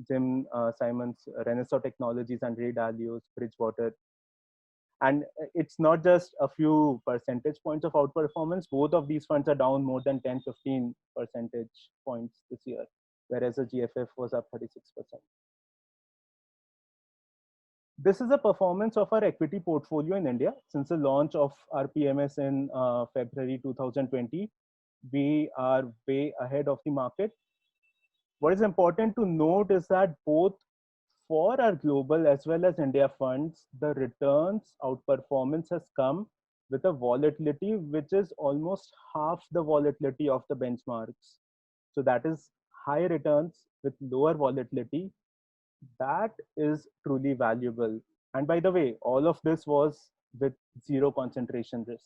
Jim Simons, Renaissance Technologies, and Ray Dalio's Bridgewater. And it's not just a few percentage points of outperformance. Both of these funds are down more than 10, 15 percentage points this year, whereas the GFF was up 36%. This is a performance of our equity portfolio in India. Since the launch of our PMS in February 2020, we are way ahead of the market. What is important to note is that both for our global as well as India funds, the returns outperformance has come with a volatility which is almost half the volatility of the benchmarks. So that is high returns with lower volatility. That is truly valuable. And by the way, all of this was with zero concentration risk.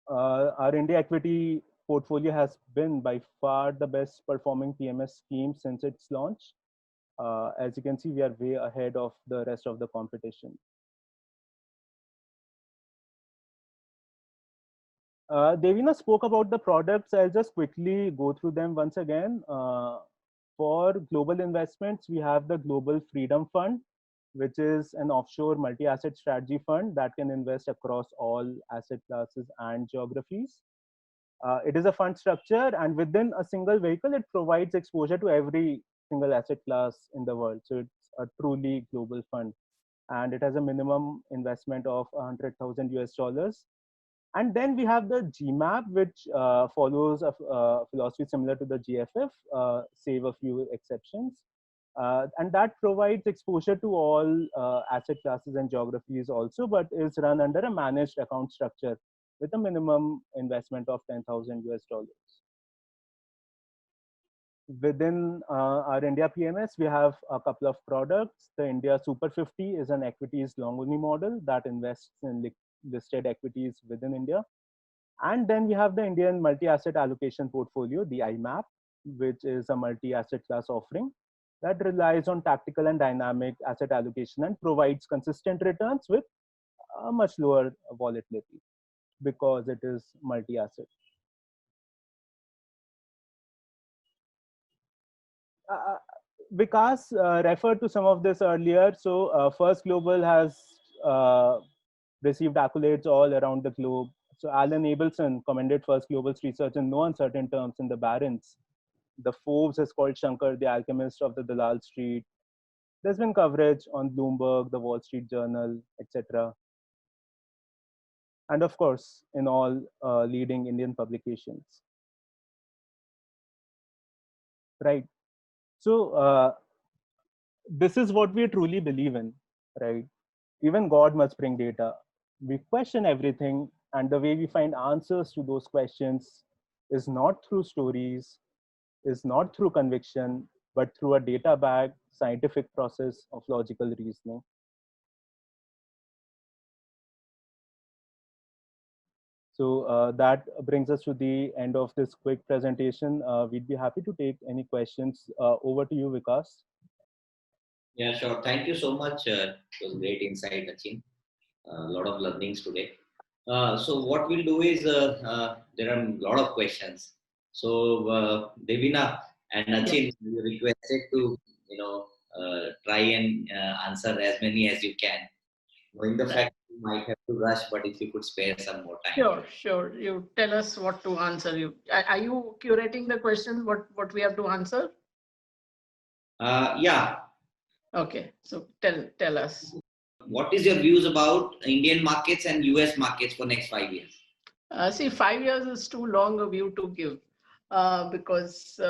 Our India equity portfolio has been by far the best performing PMS scheme since its launch. As you can see, we are way ahead of the rest of the competition. Devina spoke about the products. I'll just quickly go through them once again. For global investments, we have the Global Freedom Fund, which is an offshore multi-asset strategy fund that can invest across all asset classes and geographies. It is a fund structure, and within a single vehicle, it provides exposure to every single asset class in the world. So it's a truly global fund, and it has a minimum investment of 100,000 US dollars. And then we have the GMAP, which follows a philosophy similar to the GFF, save a few exceptions. And that provides exposure to all asset classes and geographies also, but is run under a managed account structure with a minimum investment of 10,000 US dollars. Within our India PMS, we have a couple of products. The India Super 50 is an equities long only model that invests in listed equities within India. And then we have the Indian multi-asset allocation portfolio, the IMAP, which is a multi-asset class offering that relies on tactical and dynamic asset allocation and provides consistent returns with a much lower volatility because it is multi-asset. Vikas referred to some of this earlier. So First Global has received accolades all around the globe. So Alan Abelson commended First Global's research in no uncertain terms in the Barron's. The Forbes has called Shankar the alchemist of the Dalal Street. There's been coverage on Bloomberg, the Wall Street Journal, etc. And of course, in all leading Indian publications. Right. So this is what we truly believe in, right? Even God must bring data. We question everything, and the way we find answers to those questions is not through stories, is not through conviction, but through a data-backed scientific process of logical reasoning. So that brings us to the end of this quick presentation. We'd be happy to take any questions. Over to you, Vikas. Yeah, sure. Thank you so much. It was great insight, Achin. A lot of learnings today. So what we'll do is there are a lot of questions. So Devina and Achin, you requested to try and answer as many as you can. Knowing the fact you might have to rush, but if you could spare some more time. Sure. You tell us what to answer. Are you curating the questions? What we have to answer? Yeah. Okay. So tell us. What is your views about Indian markets and US markets for next 5 years? See, 5 years is too long a view to give because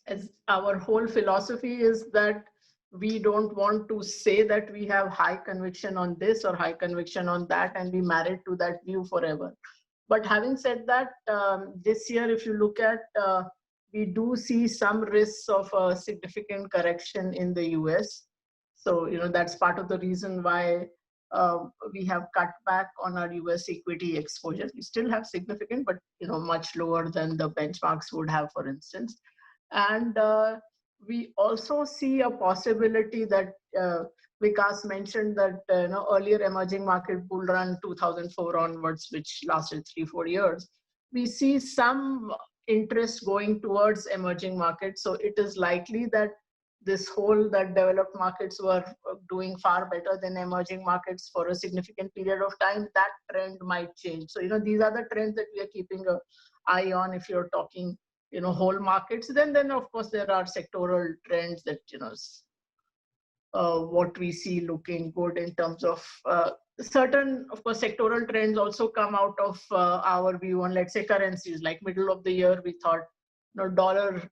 as our whole philosophy is that we don't want to say that we have high conviction on this or high conviction on that and be married to that view forever. But having said that, this year, if you look at, we do see some risks of a significant correction in the US. So, that's part of the reason why we have cut back on our US equity exposure. We still have significant, but much lower than the benchmarks would have, for instance. And we also see a possibility that Vikas mentioned that earlier emerging market bull run 2004 onwards, which lasted 3-4 years. We see some interest going towards emerging markets. So it is likely that that developed markets were doing far better than emerging markets for a significant period of time, that trend might change. So, these are the trends that we are keeping an eye on if you're talking, whole markets. Then of course, there are sectoral trends that, what we see looking good in terms of certain, of course, sectoral trends also come out of our view on, let's say, currencies. Like middle of the year, we thought, dollar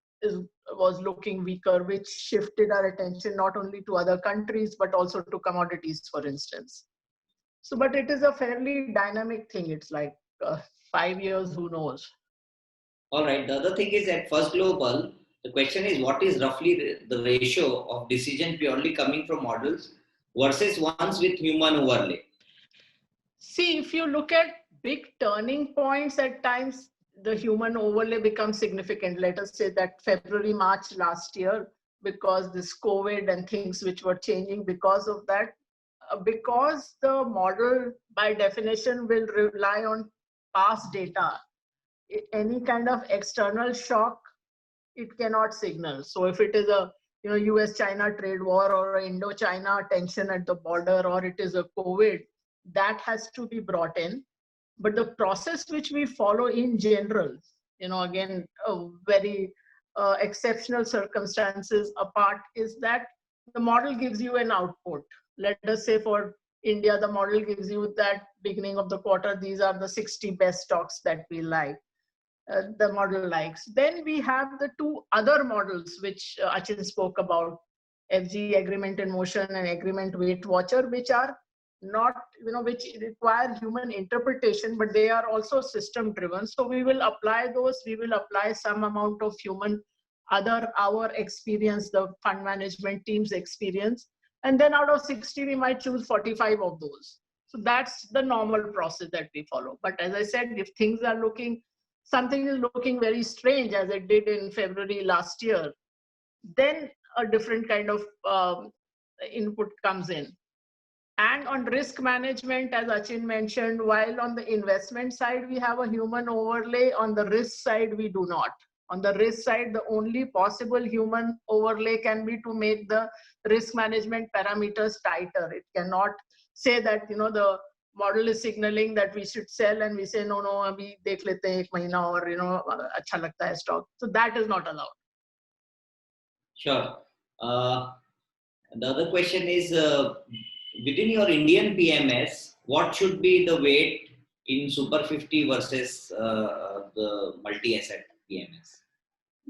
was looking weaker, which shifted our attention not only to other countries, but also to commodities, for instance. So, but it is a fairly dynamic thing. It's like 5 years, who knows? All right. The other thing is at First Global, the question is what is roughly the ratio of decision purely coming from models versus ones with human overlay? See, if you look at big turning points at times, the human overlay becomes significant. Let us say that February, March last year, because this COVID and things which were changing because of that, because the model by definition will rely on past data, any kind of external shock, it cannot signal. So if it is a US-China trade war or Indo-China tension at the border, or it is a COVID, that has to be brought in. But the process which we follow in general, again, very exceptional circumstances apart, is that the model gives you an output. Let us say for India, the model gives you that beginning of the quarter, these are the 60 best stocks that we like. The model likes. Then we have the two other models which Achin spoke about, FG, agreement in motion, and agreement weight watcher, which are not, which require human interpretation, but they are also system driven. So we will apply those, we will apply some amount of human, our experience, the fund management team's experience. And then out of 60, we might choose 45 of those. So that's the normal process that we follow. But as I said, if things are something is looking very strange as it did in February last year, then a different kind of input comes in. And on risk management, as Achin mentioned, while on the investment side, we have a human overlay, on the risk side, we do not. On the risk side, the only possible human overlay can be to make the risk management parameters tighter. It cannot say that, the model is signaling that we should sell and we say, no, abhi dekh lete hain ek mahina aur, acha lagta hai stock. So that is not allowed. Sure. The other question is, within your Indian PMS, what should be the weight in Super 50 versus the multi-asset PMS?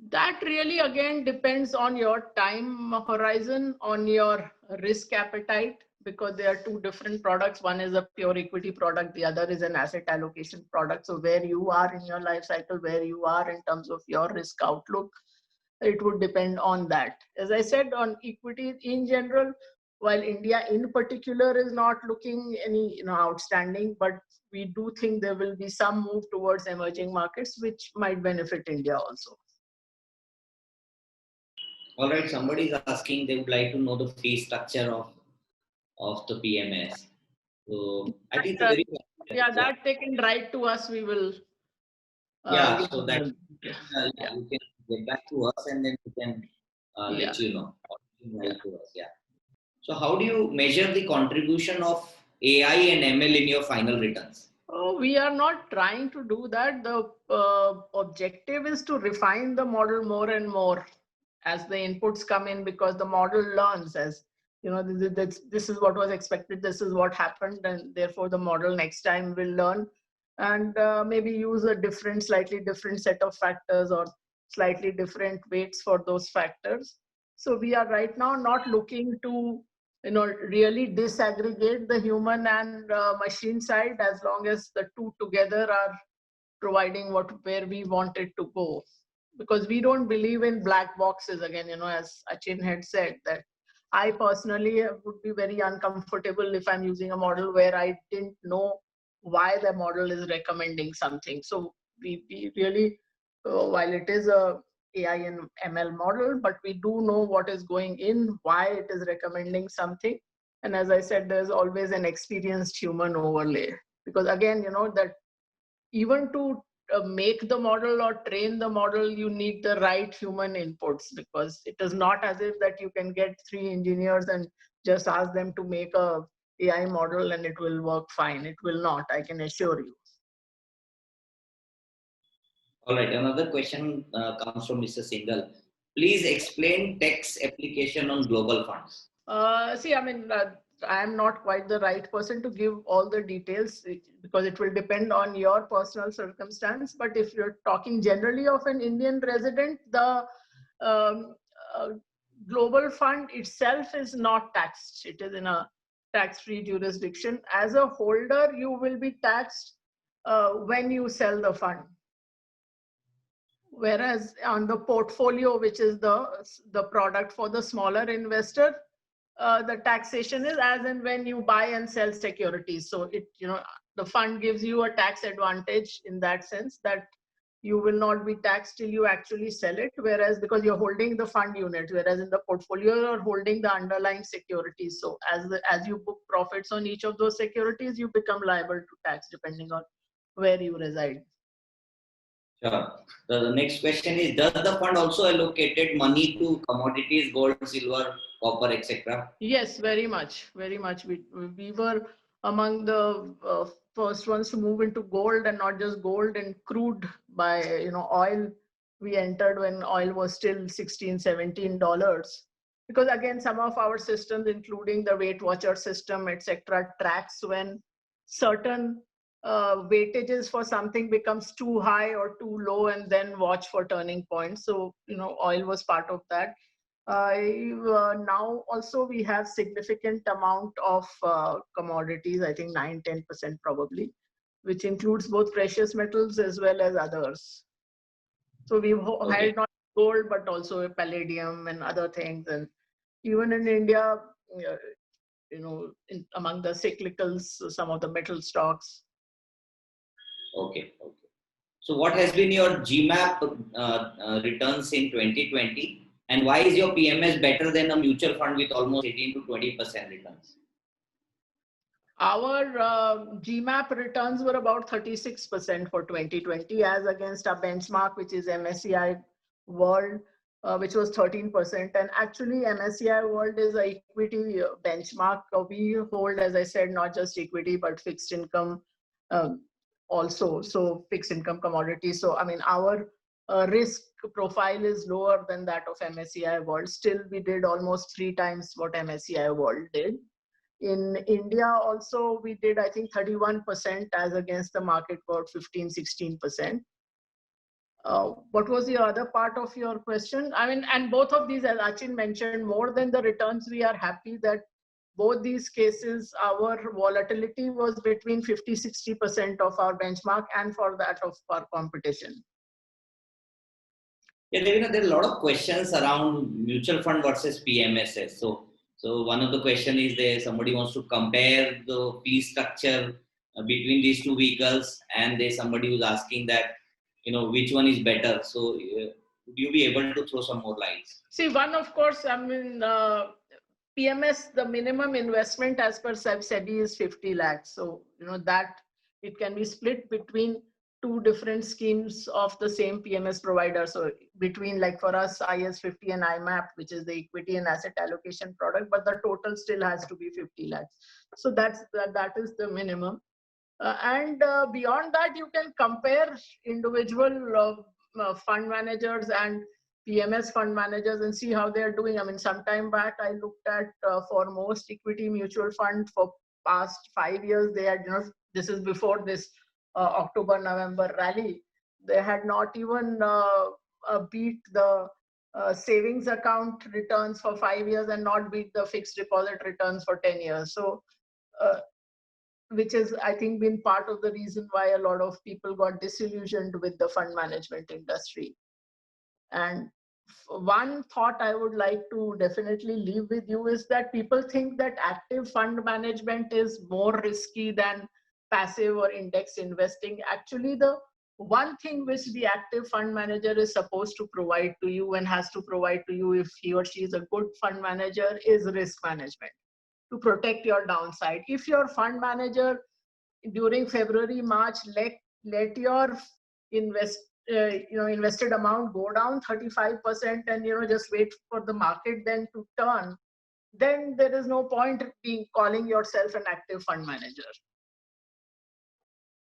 That really again depends on your time horizon, on your risk appetite, because there are two different products. One is a pure equity product, the other is an asset allocation product. So where you are in your life cycle, where you are in terms of your risk outlook, it would depend on that. As I said, on equity in general, while India in particular is not looking any outstanding, but we do think there will be some move towards emerging markets, which might benefit India also. All right, somebody is asking, they would like to know the fee structure of the PMS. So I think it's very that they can write to us. We will. So that you can get back to us and then we can let you know. Write to us. So how do you measure the contribution of AI and ML in your final returns? Oh, we are not trying to do that. The objective is to refine the model more and more as the inputs come in, because the model learns as, this is what was expected, this is what happened, and therefore the model next time will learn and maybe use a slightly different set of factors or slightly different weights for those factors. So we are right now not looking to really disaggregate the human and machine side, as long as the two together are providing where we want it to go. Because we don't believe in black boxes, again, as Achin had said, that I personally would be very uncomfortable if I'm using a model where I didn't know why the model is recommending something. So we really, while it is a AI and ML model, but we do know what is going in, why it is recommending something. And as I said, there's always an experienced human overlay, because again, that even to make the model or train the model, you need the right human inputs, because it is not as if that you can get 3 engineers and just ask them to make a AI model and it will work fine. It will not, I can assure you. All right, another question comes from Mr. Singhal. Please explain tax application on global funds. I am not quite the right person to give all the details, because it will depend on your personal circumstance. But if you're talking generally of an Indian resident, the global fund itself is not taxed. It is in a tax-free jurisdiction. As a holder, you will be taxed when you sell the fund. Whereas on the portfolio, which is the product for the smaller investor, the taxation is as and when you buy and sell securities. So the fund gives you a tax advantage in that sense, that you will not be taxed till you actually sell it. Whereas because you're holding the fund unit, whereas in the portfolio you're holding the underlying securities. So as you book profits on each of those securities, you become liable to tax depending on where you reside. Sure. The next question is, does the fund also allocated money to commodities, gold, silver, copper, etc.? Yes, very much, very much. We were among the first ones to move into gold, and not just gold and crude by, oil. We entered when oil was still $16-17. Because again, some of our systems, including the Weight Watcher system, etc., tracks when certain weightages for something becomes too high or too low, and then watch for turning points. So, oil was part of that. Now also we have significant amount of commodities, I think 9-10% probably, which includes both precious metals as well as others. So we've Okay. had not gold, but also palladium and other things. And even in India, among the cyclicals, some of the metal stocks. Okay. So what has been your GMAP returns in 2020, and why is your PMS better than a mutual fund with almost 18 to 20% returns? Our GMAP returns were about 36% for 2020, as against our benchmark, which is MSCI World, which was 13%. And actually, MSCI World is an equity benchmark. We hold, as I said, not just equity, but fixed income also. So fixed income commodities. So, I mean, our risk profile is lower than that of MSCI World. Still, we did almost 3 times what MSCI World did. In India also, we did, I think, 31% as against the market about 15-16%. What was the other part of your question? I mean, and both of these, as Achin mentioned, more than the returns, we are happy that both these cases, our volatility was between 50-60% of our benchmark and for that of our competition. Yeah, there are a lot of questions around mutual fund versus PMSs. So one of the question is there, somebody wants to compare the fee structure between these two vehicles, and there's somebody who's asking that, which one is better. So would you be able to throw some more lights? See, one, of course, I mean, PMS, the minimum investment as per SEBI is 50 lakhs. So, that it can be split between 2 different schemes of the same PMS provider. So between, like for us, IS50 and IMAP, which is the equity and asset allocation product, but the total still has to be 50 lakhs. So that is the minimum. And beyond that, you can compare individual fund managers and PMS fund managers and see how they are doing. I mean, some time back, I looked at for most equity mutual fund for past 5 years, they had, this is before this October-November rally, they had not even beat the savings account returns for 5 years and not beat the fixed deposit returns for 10 years. So, which is, I think, been part of the reason why a lot of people got disillusioned with the fund management industry. And one thought I would like to definitely leave with you is that people think that active fund management is more risky than passive or index investing. Actually, the one thing which the active fund manager is supposed to provide to you and has to provide to you if he or she is a good fund manager is risk management to protect your downside. If your fund manager during February, March let your invested amount go down 35% and just wait for the market then to turn, then there is no point calling yourself an active fund manager.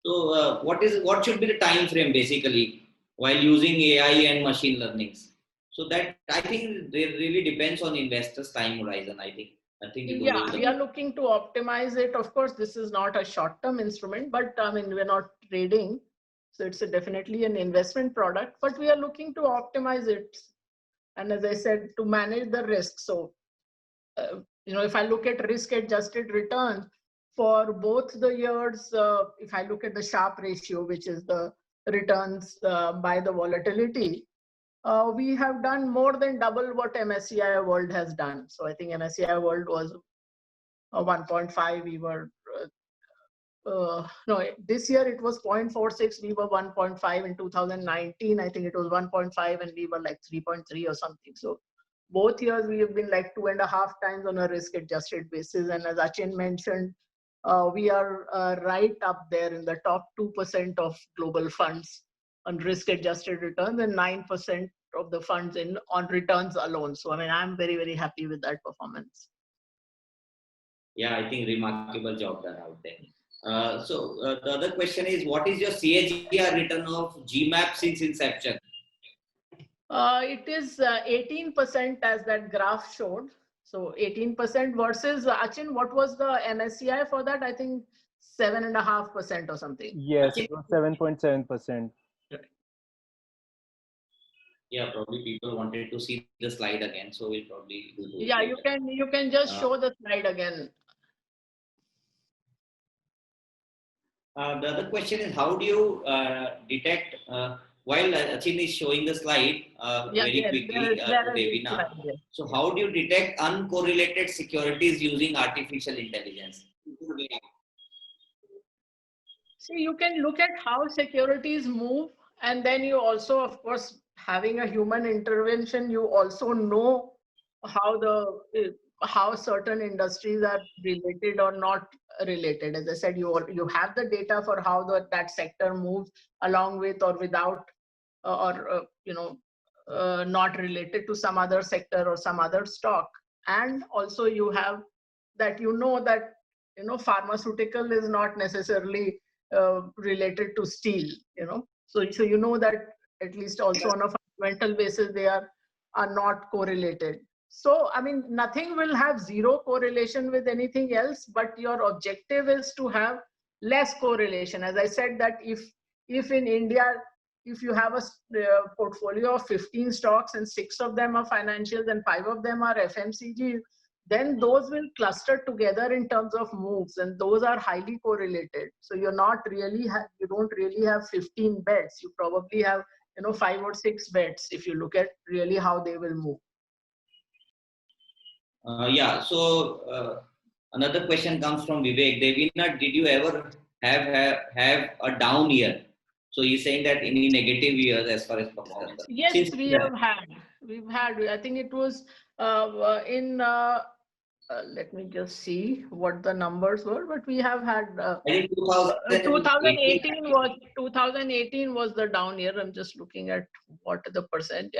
So what should be the time frame basically while using AI and machine learnings? So that, I think, it really depends on investors' time horizon. I think nothing to do Yeah, with we are looking to optimize it. Of course, this is not a short-term instrument, but I mean, we're not trading. So it's definitely an investment product, but we are looking to optimize it. And as I said, to manage the risk. So, if I look at risk-adjusted returns for both the years, if I look at the Sharpe ratio, which is the returns by the volatility, we have done more than double what MSCI World has done. So I think MSCI World was 1.5. We were no, this year it was 0.46. We were 1.5 in 2019. I think it was 1.5 and we were like 3.3 or something. So both years we have been like 2.5 times on a risk adjusted basis. And as Achin mentioned, we are right up there in the top 2% of global funds on risk adjusted returns and 9% of the funds on returns alone. So I mean, I'm very, very happy with that performance. Yeah, I think remarkable job done out there. The other question is, what is your CAGR return of GMAP since inception? It is 18% as that graph showed. So 18% versus Achin, what was the MSCI for that? I think 7.5% or something. Yes, it was 7.7%. Yeah, probably people wanted to see the slide again, so we'll probably do it Yeah, later. you can just show the slide again. The other question is, how do you detect, while Achin is showing the slide very quickly to Devina, so how do you detect uncorrelated securities using artificial intelligence? See, you can look at how securities move, and then you also, of course, having a human intervention, you also know how certain industries are related or not related. As I said, you have the data for how that sector moves along with or without not related to some other sector or some other stock. And also you have that pharmaceutical is not necessarily related to steel, so you know that at least also on a fundamental basis they are not correlated. So I mean, nothing will have zero correlation with anything else, but your objective is to have less correlation. As I said, that if in India, if you have a portfolio of 15 stocks and 6 of them are financials and 5 of them are FMCG, then those will cluster together in terms of moves, and those are highly correlated. So you don't really have 15 bets. You probably have 5 or 6 bets if you look at really how they will move. Yeah. So another question comes from Vivek. Devina, did you ever have a down year? So he's saying that any negative years as far as performance. Yes, we've had. I think it was in. Let me just see what the numbers were, but we have had. I think 2018 was the down year. I'm just looking at what the percent.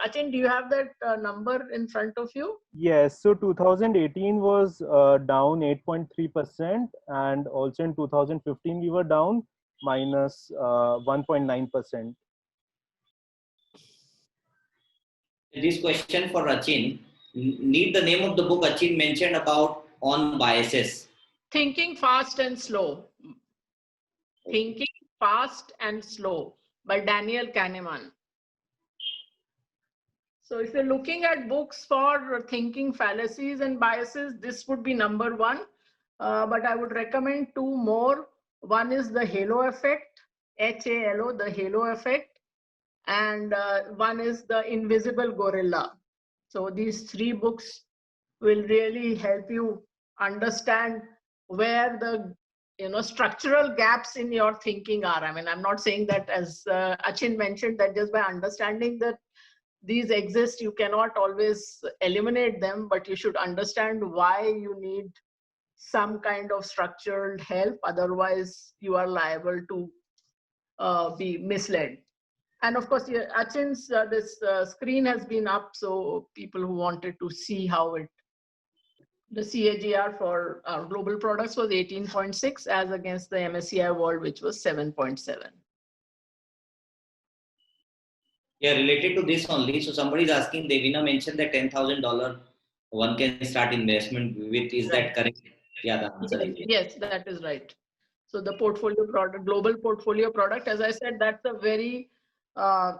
Achin, do you have that number in front of you? Yes, so 2018 was down 8.3%, and also in 2015 we were down minus 1.9%. This question for Achin. Need the name of the book Achin mentioned about on biases. Thinking Fast and Slow. Thinking Fast and Slow by Daniel Kahneman. So if you're looking at books for thinking fallacies and biases, this would be number 1. But I would recommend 2 more. One is The Halo Effect, HALO, The Halo Effect. And one is The Invisible Gorilla. So these 3 books will really help you understand where the structural gaps in your thinking are. I mean, I'm not saying that, as Achin mentioned, that just by understanding that these exist, you cannot always eliminate them, but you should understand why you need some kind of structured help. Otherwise, you are liable to be misled. And of course, Achin's this screen has been up, so people who wanted to see how the CAGR for global products was 18.6 as against the MSCI World, which was 7.7. Yeah, related to this only. So somebody is asking, Devina mentioned that $10,000 one can start investment with. Is that correct? Yeah, the answer is yes, that is right. So the portfolio product, global portfolio product, as I said, that's a very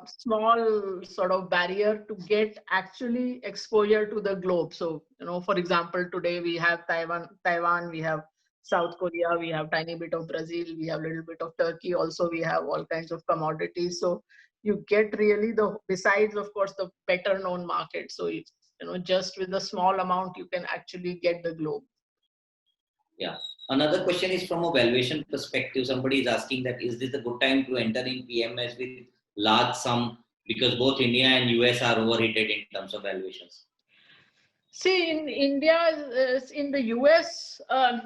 small sort of barrier to get actually exposure to the globe. So, for example, today we have Taiwan, we have South Korea, we have tiny bit of Brazil, we have a little bit of Turkey. Also, we have all kinds of commodities. So you get really besides, of course, the better known market. So, just with a small amount, you can actually get the globe. Yeah. Another question is from a valuation perspective. Somebody is asking that, is this a good time to enter in PMS with large sum, because both India and US are overheated in terms of valuations? See, in India, in the US,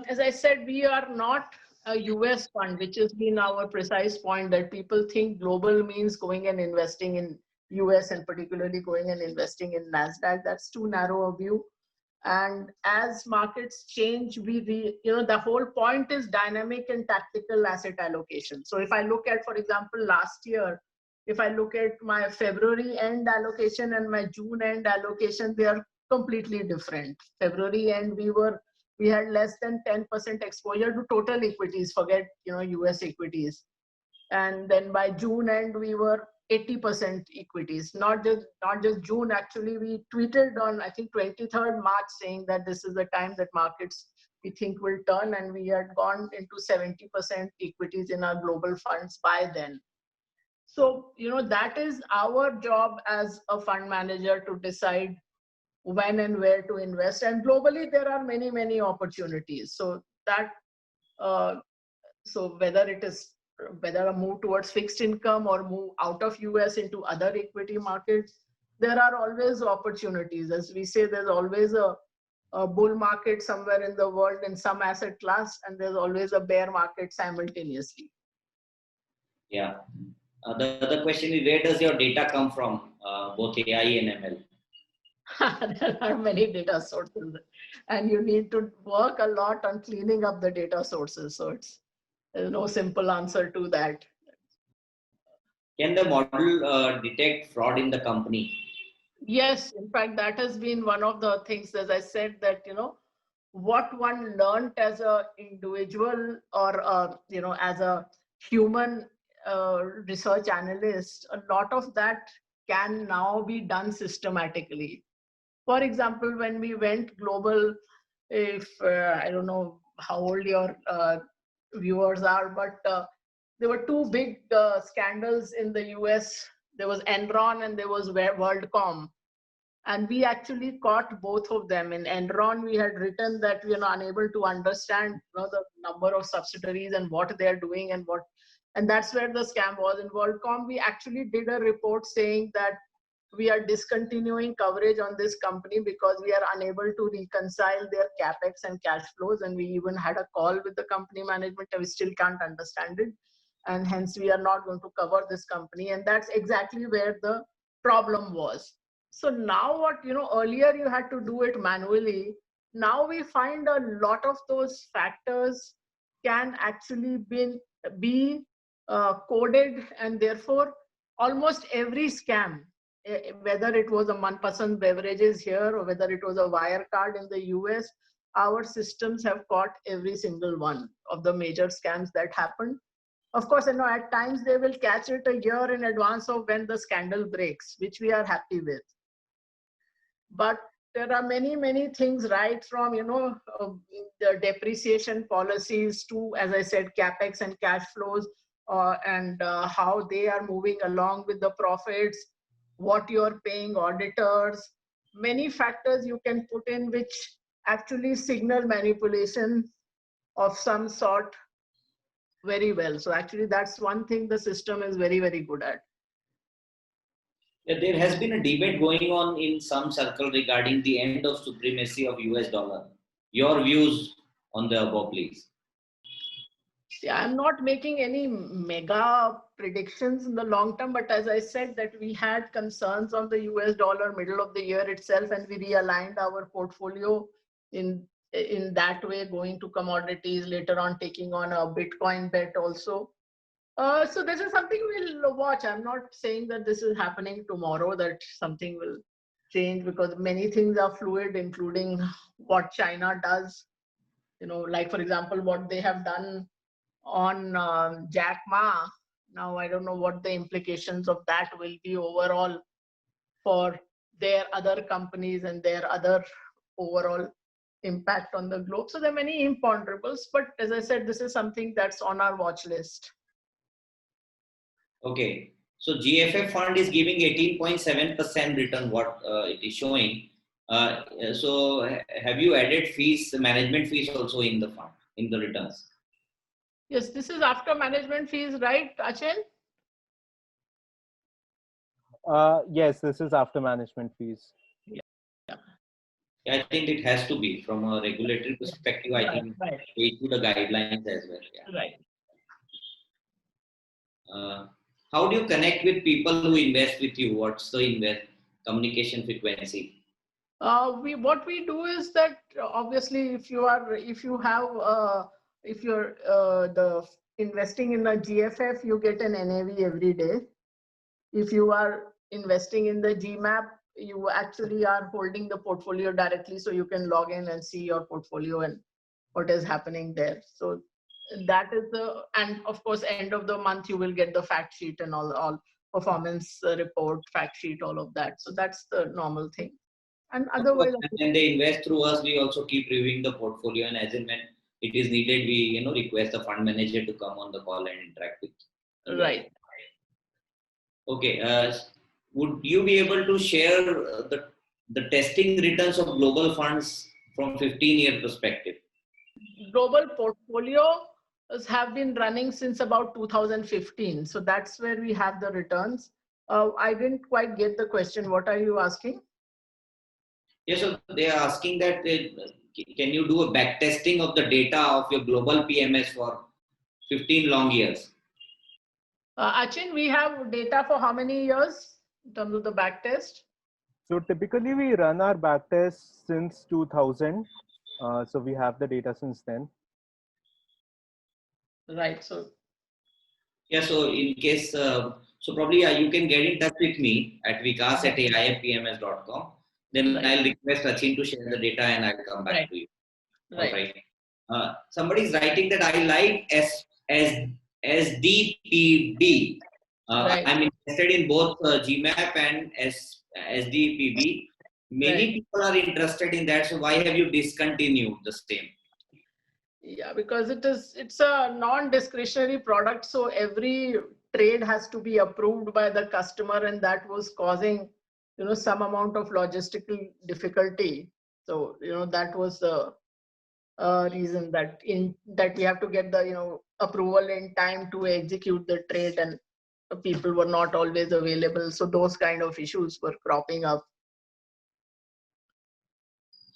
as I said, we are not a US fund, which has been our precise point, that people think global means going and investing in US and particularly going and investing in NASDAQ. That's too narrow a view. And as markets change, the whole point is dynamic and tactical asset allocation. So if I look at, for example, last year, if I look at my February end allocation and my June end allocation, they are completely different. February end, we had less than 10% exposure to total equities, forget, US equities. And then by June end, we were 80% equities. Not just June, actually, we tweeted on, I think, 23rd March saying that this is the time that markets we think will turn, and we had gone into 70% equities in our global funds by then. So, that is our job as a fund manager to decide when and where to invest. And globally, there are many, many opportunities. So whether a move towards fixed income or move out of US into other equity markets, there are always opportunities. As we say, there's always a bull market somewhere in the world in some asset class, and there's always a bear market simultaneously. Yeah. The other question is, where does your data come from, both AI and ML? There are many data sources, and you need to work a lot on cleaning up the data sources. So there's no simple answer to that. Can the model detect fraud in the company? Yes, in fact, that has been one of the things, as I said, that, what one learned as an individual or, as a human research analyst, a lot of that can now be done systematically. For example, when we went global, if I don't know how old your viewers are, but there were two big scandals in the US. There was Enron and there was WorldCom. And we actually caught both of them. In Enron, we had written that we are unable to understand the number of subsidiaries and what they're doing and that's where the scam was. In WorldCom, we actually did a report saying that we are discontinuing coverage on this company because we are unable to reconcile their capex and cash flows. And we even had a call with the company management, and we still can't understand it. And hence we are not going to cover this company. And that's exactly where the problem was. So now what, earlier you had to do it manually. Now we find a lot of those factors can actually be coded, and therefore almost every scam, whether it was a Manpasand beverages here or whether it was a Wirecard in the US, our systems have caught every single one of the major scams that happened. Of course, at times they will catch it a year in advance of when the scandal breaks, which we are happy with. But there are many, many things, right from, the depreciation policies to, as I said, capex and cash flows, and how they are moving along with the profits, what you're paying auditors, many factors you can put in which actually signal manipulation of some sort very well. So actually that's one thing the system is very, very good at. Yeah, there has been a debate going on in some circle regarding the end of supremacy of US dollar. Your views on the above, please. Yeah, I'm not making any mega predictions in the long term, but as I said that we had concerns on the US dollar middle of the year itself, and we realigned our portfolio in that way, going to commodities, later on taking on a Bitcoin bet also. So this is something we'll watch. I'm not saying that this is happening tomorrow, that something will change, because many things are fluid, including what China does. Like for example, what they have done on Jack Ma. Now, I don't know what the implications of that will be overall for their other companies and their other overall impact on the globe. So there are many imponderables, but as I said, this is something that's on our watch list. Okay, so GFF fund is giving 18.7% return, what it is showing. So have you added fees, management fees also in the fund, in the returns? Yes, this is after management fees, right, Achin? Yes, this is after management fees. I think it has to be from a regulatory perspective. I think they issue the guidelines as well. Yeah. Right. How do you connect with people who invest with you? What's the communication frequency? What we do is that obviously if you're the investing in a GFF, you get an NAV every day. If you are investing in the GMAP, you actually are holding the portfolio directly, so you can log in and see your portfolio and what is happening there. So that is and of course, end of the month, you will get the fact sheet and all performance report, fact sheet, all of that. So that's the normal thing. And Of course, otherwise, when they invest through us, we also keep reviewing the portfolio, and as and when it is needed, we request the fund manager to come on the call and interact with you. right. Okay. Would you be able to share the testing returns of global funds from 15-year perspective? Global portfolio have been running since about 2015. So that's where we have the returns. I didn't quite get the question. What are you asking? Yes, so they are asking that can you do a back testing of the data of your global PMS for 15 long years? Achin, we have data for how many years in terms of the back test? So typically we run our back tests since 2000. So we have the data since then. Right. So yeah, so in case, so probably you can get in touch with me at vikas@aifpms.com. Then right. I'll request Achin to share the data and I'll come back Right. to you. Right. All right. Somebody is writing that I like SDPB. Right. I'm interested in both GMAP and SDPB. Many Right. people are interested in that. So why have you discontinued the same? Yeah, because it's a non-discretionary product. So every trade has to be approved by the customer, and that was causing, some amount of logistical difficulty. So, that was the reason that we have to get the, approval in time to execute the trade, and people were not always available. So those kind of issues were cropping up.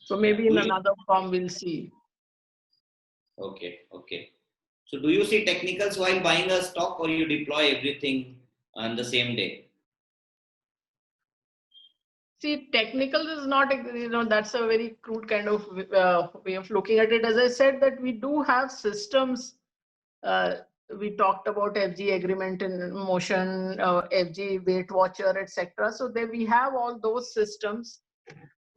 So maybe in another form we'll see. Okay. So do you see technicals while buying a stock, or you deploy everything on the same day? See, technical is not, that's a very crude kind of way of looking at it. As I said, that we do have systems. We talked about FG agreement in motion, FG weight watcher, etc. So there we have all those systems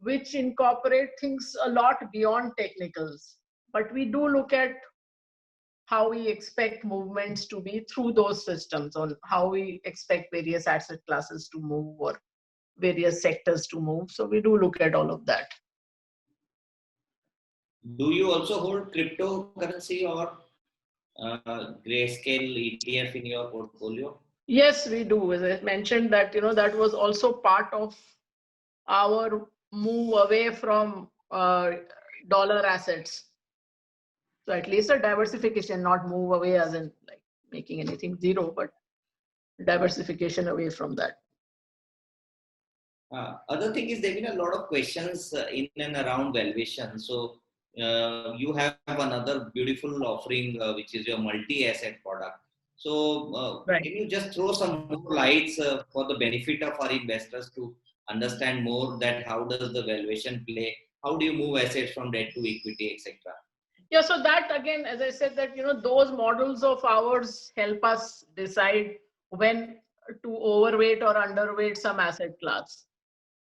which incorporate things a lot beyond technicals. But we do look at how we expect movements to be through those systems, on how we expect various asset classes to move or various sectors to move. So we do look at all of that. Do you also hold cryptocurrency or grayscale ETF in your portfolio? Yes, we do. As I mentioned that, that was also part of our move away from dollar assets. So at least a diversification, not move away as in like making anything zero, but diversification away from that. Other thing is, there have been a lot of questions in and around valuation. So you have another beautiful offering, which is your multi-asset product. So right. Can you just throw some more lights for the benefit of our investors to understand more that how does the valuation play? How do you move assets from debt to equity, etc.? Yeah, so that again, as I said, that those models of ours help us decide when to overweight or underweight some asset class.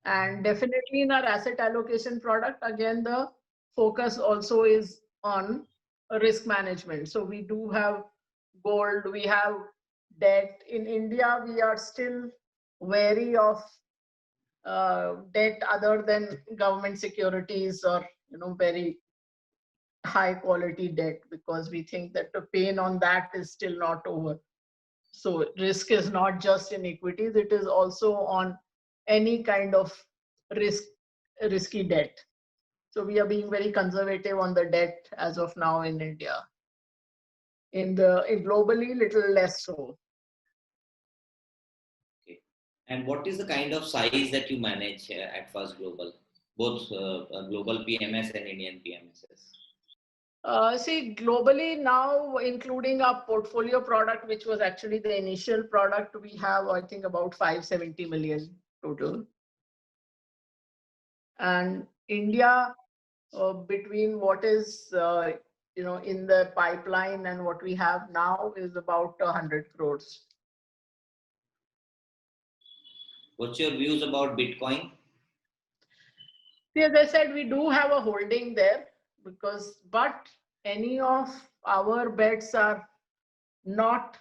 And definitely in our asset allocation product, again, the focus also is on risk management. So we do have gold, we have debt. In India, we are still wary of debt other than government securities or very high quality debt, because we think that the pain on that is still not over. So risk is not just in equities, it is also on any kind of risky debt. So we are being very conservative on the debt as of now in India. In globally, little less so. Okay. And what is the kind of size that you manage at First Global, both global PMS and Indian PMSs? See, globally now, including our portfolio product, which was actually the initial product, we have, I think, about 570 million total. And India, between what is in the pipeline and what we have now, is about 100 crores. What's your views about Bitcoin? See, as I said, we do have a holding there, but any of our bets are not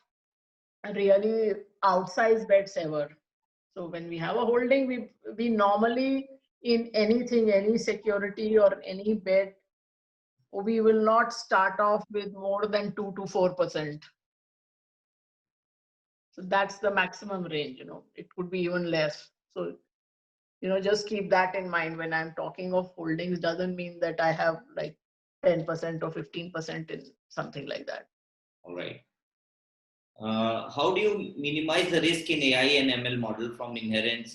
really outsized bets ever. So when we have a holding, we normally, in anything, any security or any bet, we will not start off with more than 2 to 4%. So that's the maximum range. It could be even less. So just keep that in mind. When I'm talking of holdings, doesn't mean that I have like 10% or 15% in something like that. All right. How do you minimize the risk in AI and ML model from inherent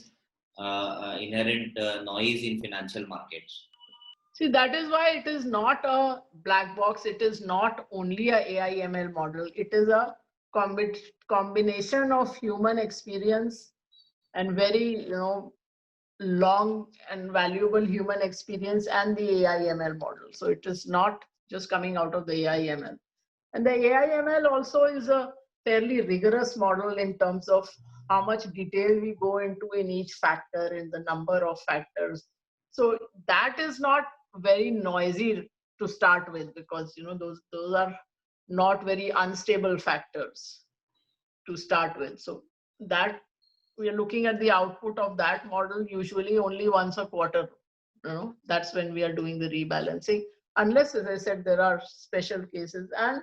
noise in financial markets? See, that is why it is not a black box. It is not only a AI ML model. It is a combination of human experience and very long and valuable human experience and the AI ML model. So it is not just coming out of the AI ML. And the AI ML also is a fairly rigorous model in terms of how much detail we go into in each factor, in the number of factors. So that is not very noisy to start with, because those are not very unstable factors to start with. So that we are looking at the output of that model usually only once a quarter. That's when we are doing the rebalancing, unless, as I said, there are special cases. And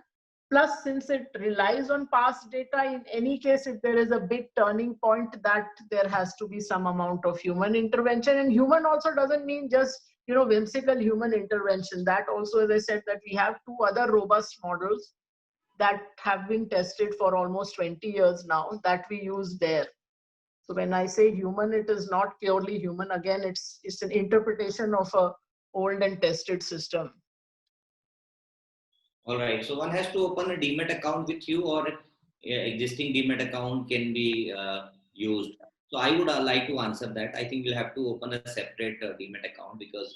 plus, since it relies on past data, in any case, if there is a big turning point, that there has to be some amount of human intervention. And human also doesn't mean just whimsical human intervention. That also, as I said, that we have two other robust models that have been tested for almost 20 years now that we use there. So when I say human, it is not purely human. Again, it's an interpretation of a old and tested system. All right. So one has to open a Demat account with you, or existing Demat account can be used. So I would like to answer that. I think we'll have to open a separate Demat account because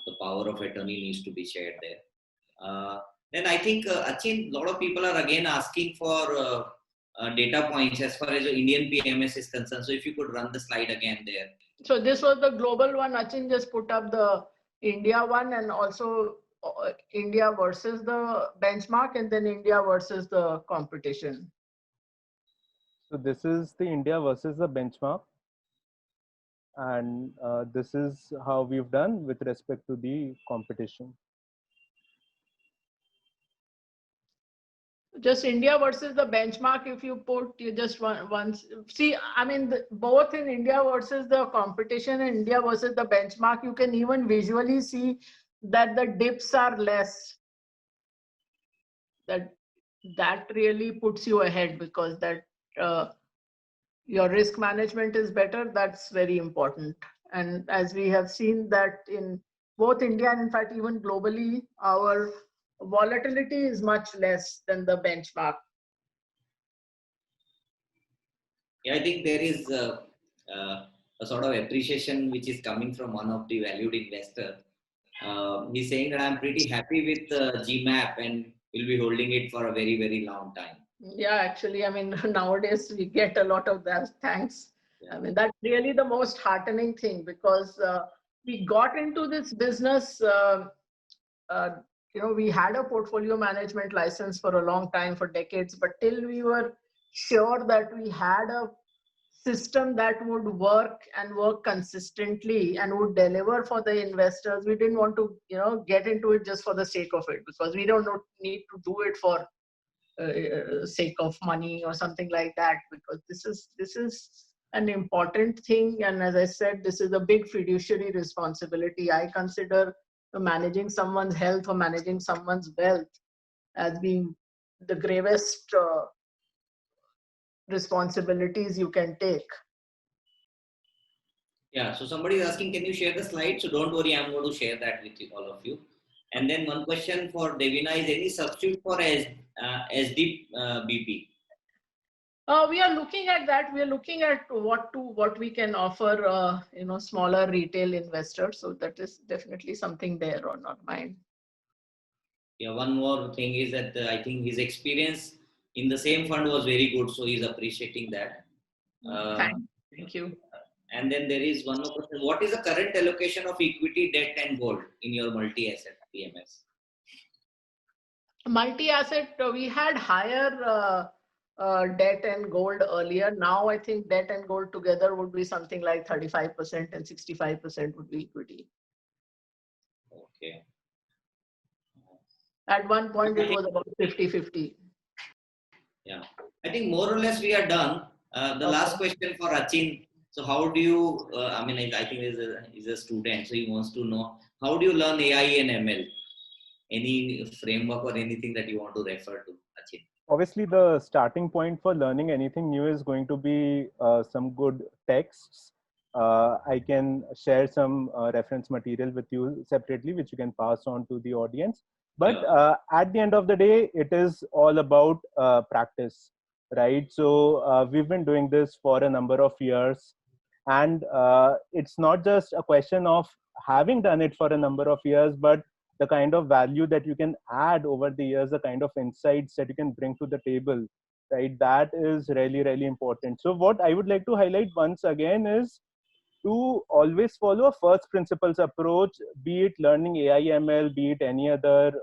the power of attorney needs to be shared there. Then I think, Achin, a lot of people are again asking for data points as far as the Indian PMS is concerned. So if you could run the slide again there. So this was the global one. Achin just put up the India one, and also India versus the benchmark, and then India versus the competition. So this is the India versus the benchmark. And this is how we've done with respect to the competition. Just India versus the benchmark. If you put, you just once see, I mean, both in India versus the competition and India versus the benchmark, you can even visually see that the dips are less. That really puts you ahead, because that your risk management is better. That's very important. And as we have seen that in both India and in fact even globally, our volatility is much less than the benchmark. Yeah, I think there is a sort of appreciation which is coming from one of the valued investors. He's saying that I'm pretty happy with GMAP and will be holding it for a very, very long time. Yeah, actually, I mean, nowadays we get a lot of that. Thanks. Yeah. I mean, that's really the most heartening thing, because we got into this business, we had a portfolio management license for a long time, for decades, but till we were sure that we had a system that would work and work consistently and would deliver for the investors, we didn't want to, get into it just for the sake of it, because we don't need to do it for sake of money or something like that, because this is an important thing. And as I said, this is a big fiduciary responsibility. I consider managing someone's health or managing someone's wealth as being the gravest responsibilities you can take. Yeah, so somebody is asking, can you share the slide? So don't worry, I'm going to share that with you, all of you. And then one question for Devina is, any substitute for SDBP? We are looking at that. We are looking at what we can offer, smaller retail investors. So that is definitely something there on our mind. Yeah, one more thing is that I think his experience in the same fund was very good, so he's appreciating that. Thank you. And then there is one more question. What is the current allocation of equity, debt, and gold in your multi-asset PMS? Multi-asset, we had higher debt and gold earlier. Now I think debt and gold together would be something like 35% and 65% would be equity. Okay. At one point it was about 50-50. Yeah, I think more or less we are done. The last question for Achin. So how do you, I think he's a student, so he wants to know, how do you learn AI and ML? Any framework or anything that you want to refer to, Achin? Obviously, the starting point for learning anything new is going to be some good texts. I can share some reference material with you separately, which you can pass on to the audience. But at the end of the day, it is all about practice, right? So we've been doing this for a number of years. And it's not just a question of having done it for a number of years, but the kind of value that you can add over the years, the kind of insights that you can bring to the table, right? That is really, really important. So what I would like to highlight once again is to always follow a first principles approach, be it learning AI, ML, be it any other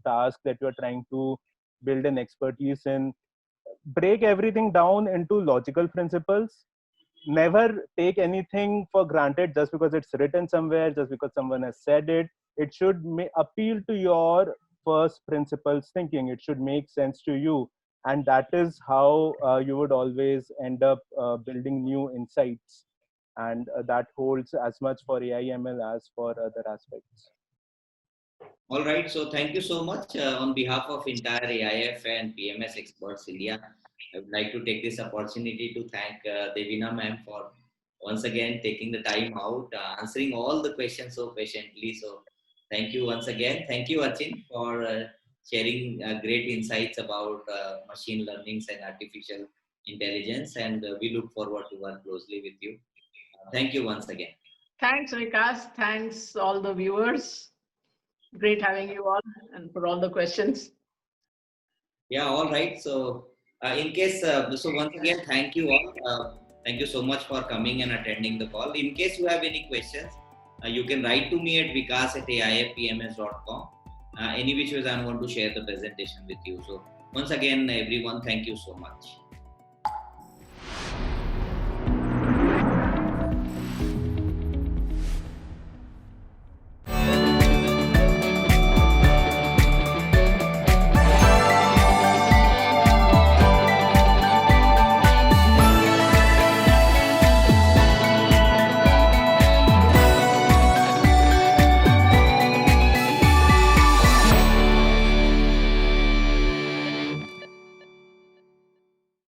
task that you're trying to build an expertise in. Break everything down into logical principles. Never take anything for granted just because it's written somewhere, just because someone has said it. It should appeal to your first principles thinking. It should make sense to you. And that is how you would always end up building new insights. And that holds as much for AI ML as for other aspects. All right. So thank you so much on behalf of entire AIF and PMS Experts India. I would like to take this opportunity to thank Devina ma'am for once again taking the time out, answering all the questions so patiently. So thank you once again. Thank you, Achin, for sharing great insights about machine learnings and artificial intelligence. And we look forward to work closely with you. Thank you once again. Thanks, Vikas. Thanks, all the viewers. Great having you all and for all the questions. Yeah, all right. So in case, so once again, thank you all. Thank you so much for coming and attending the call. In case you have any questions, you can write to me at vikas@aifpms.com. Any which ways I want to share the presentation with you. So once again, everyone, thank you so much.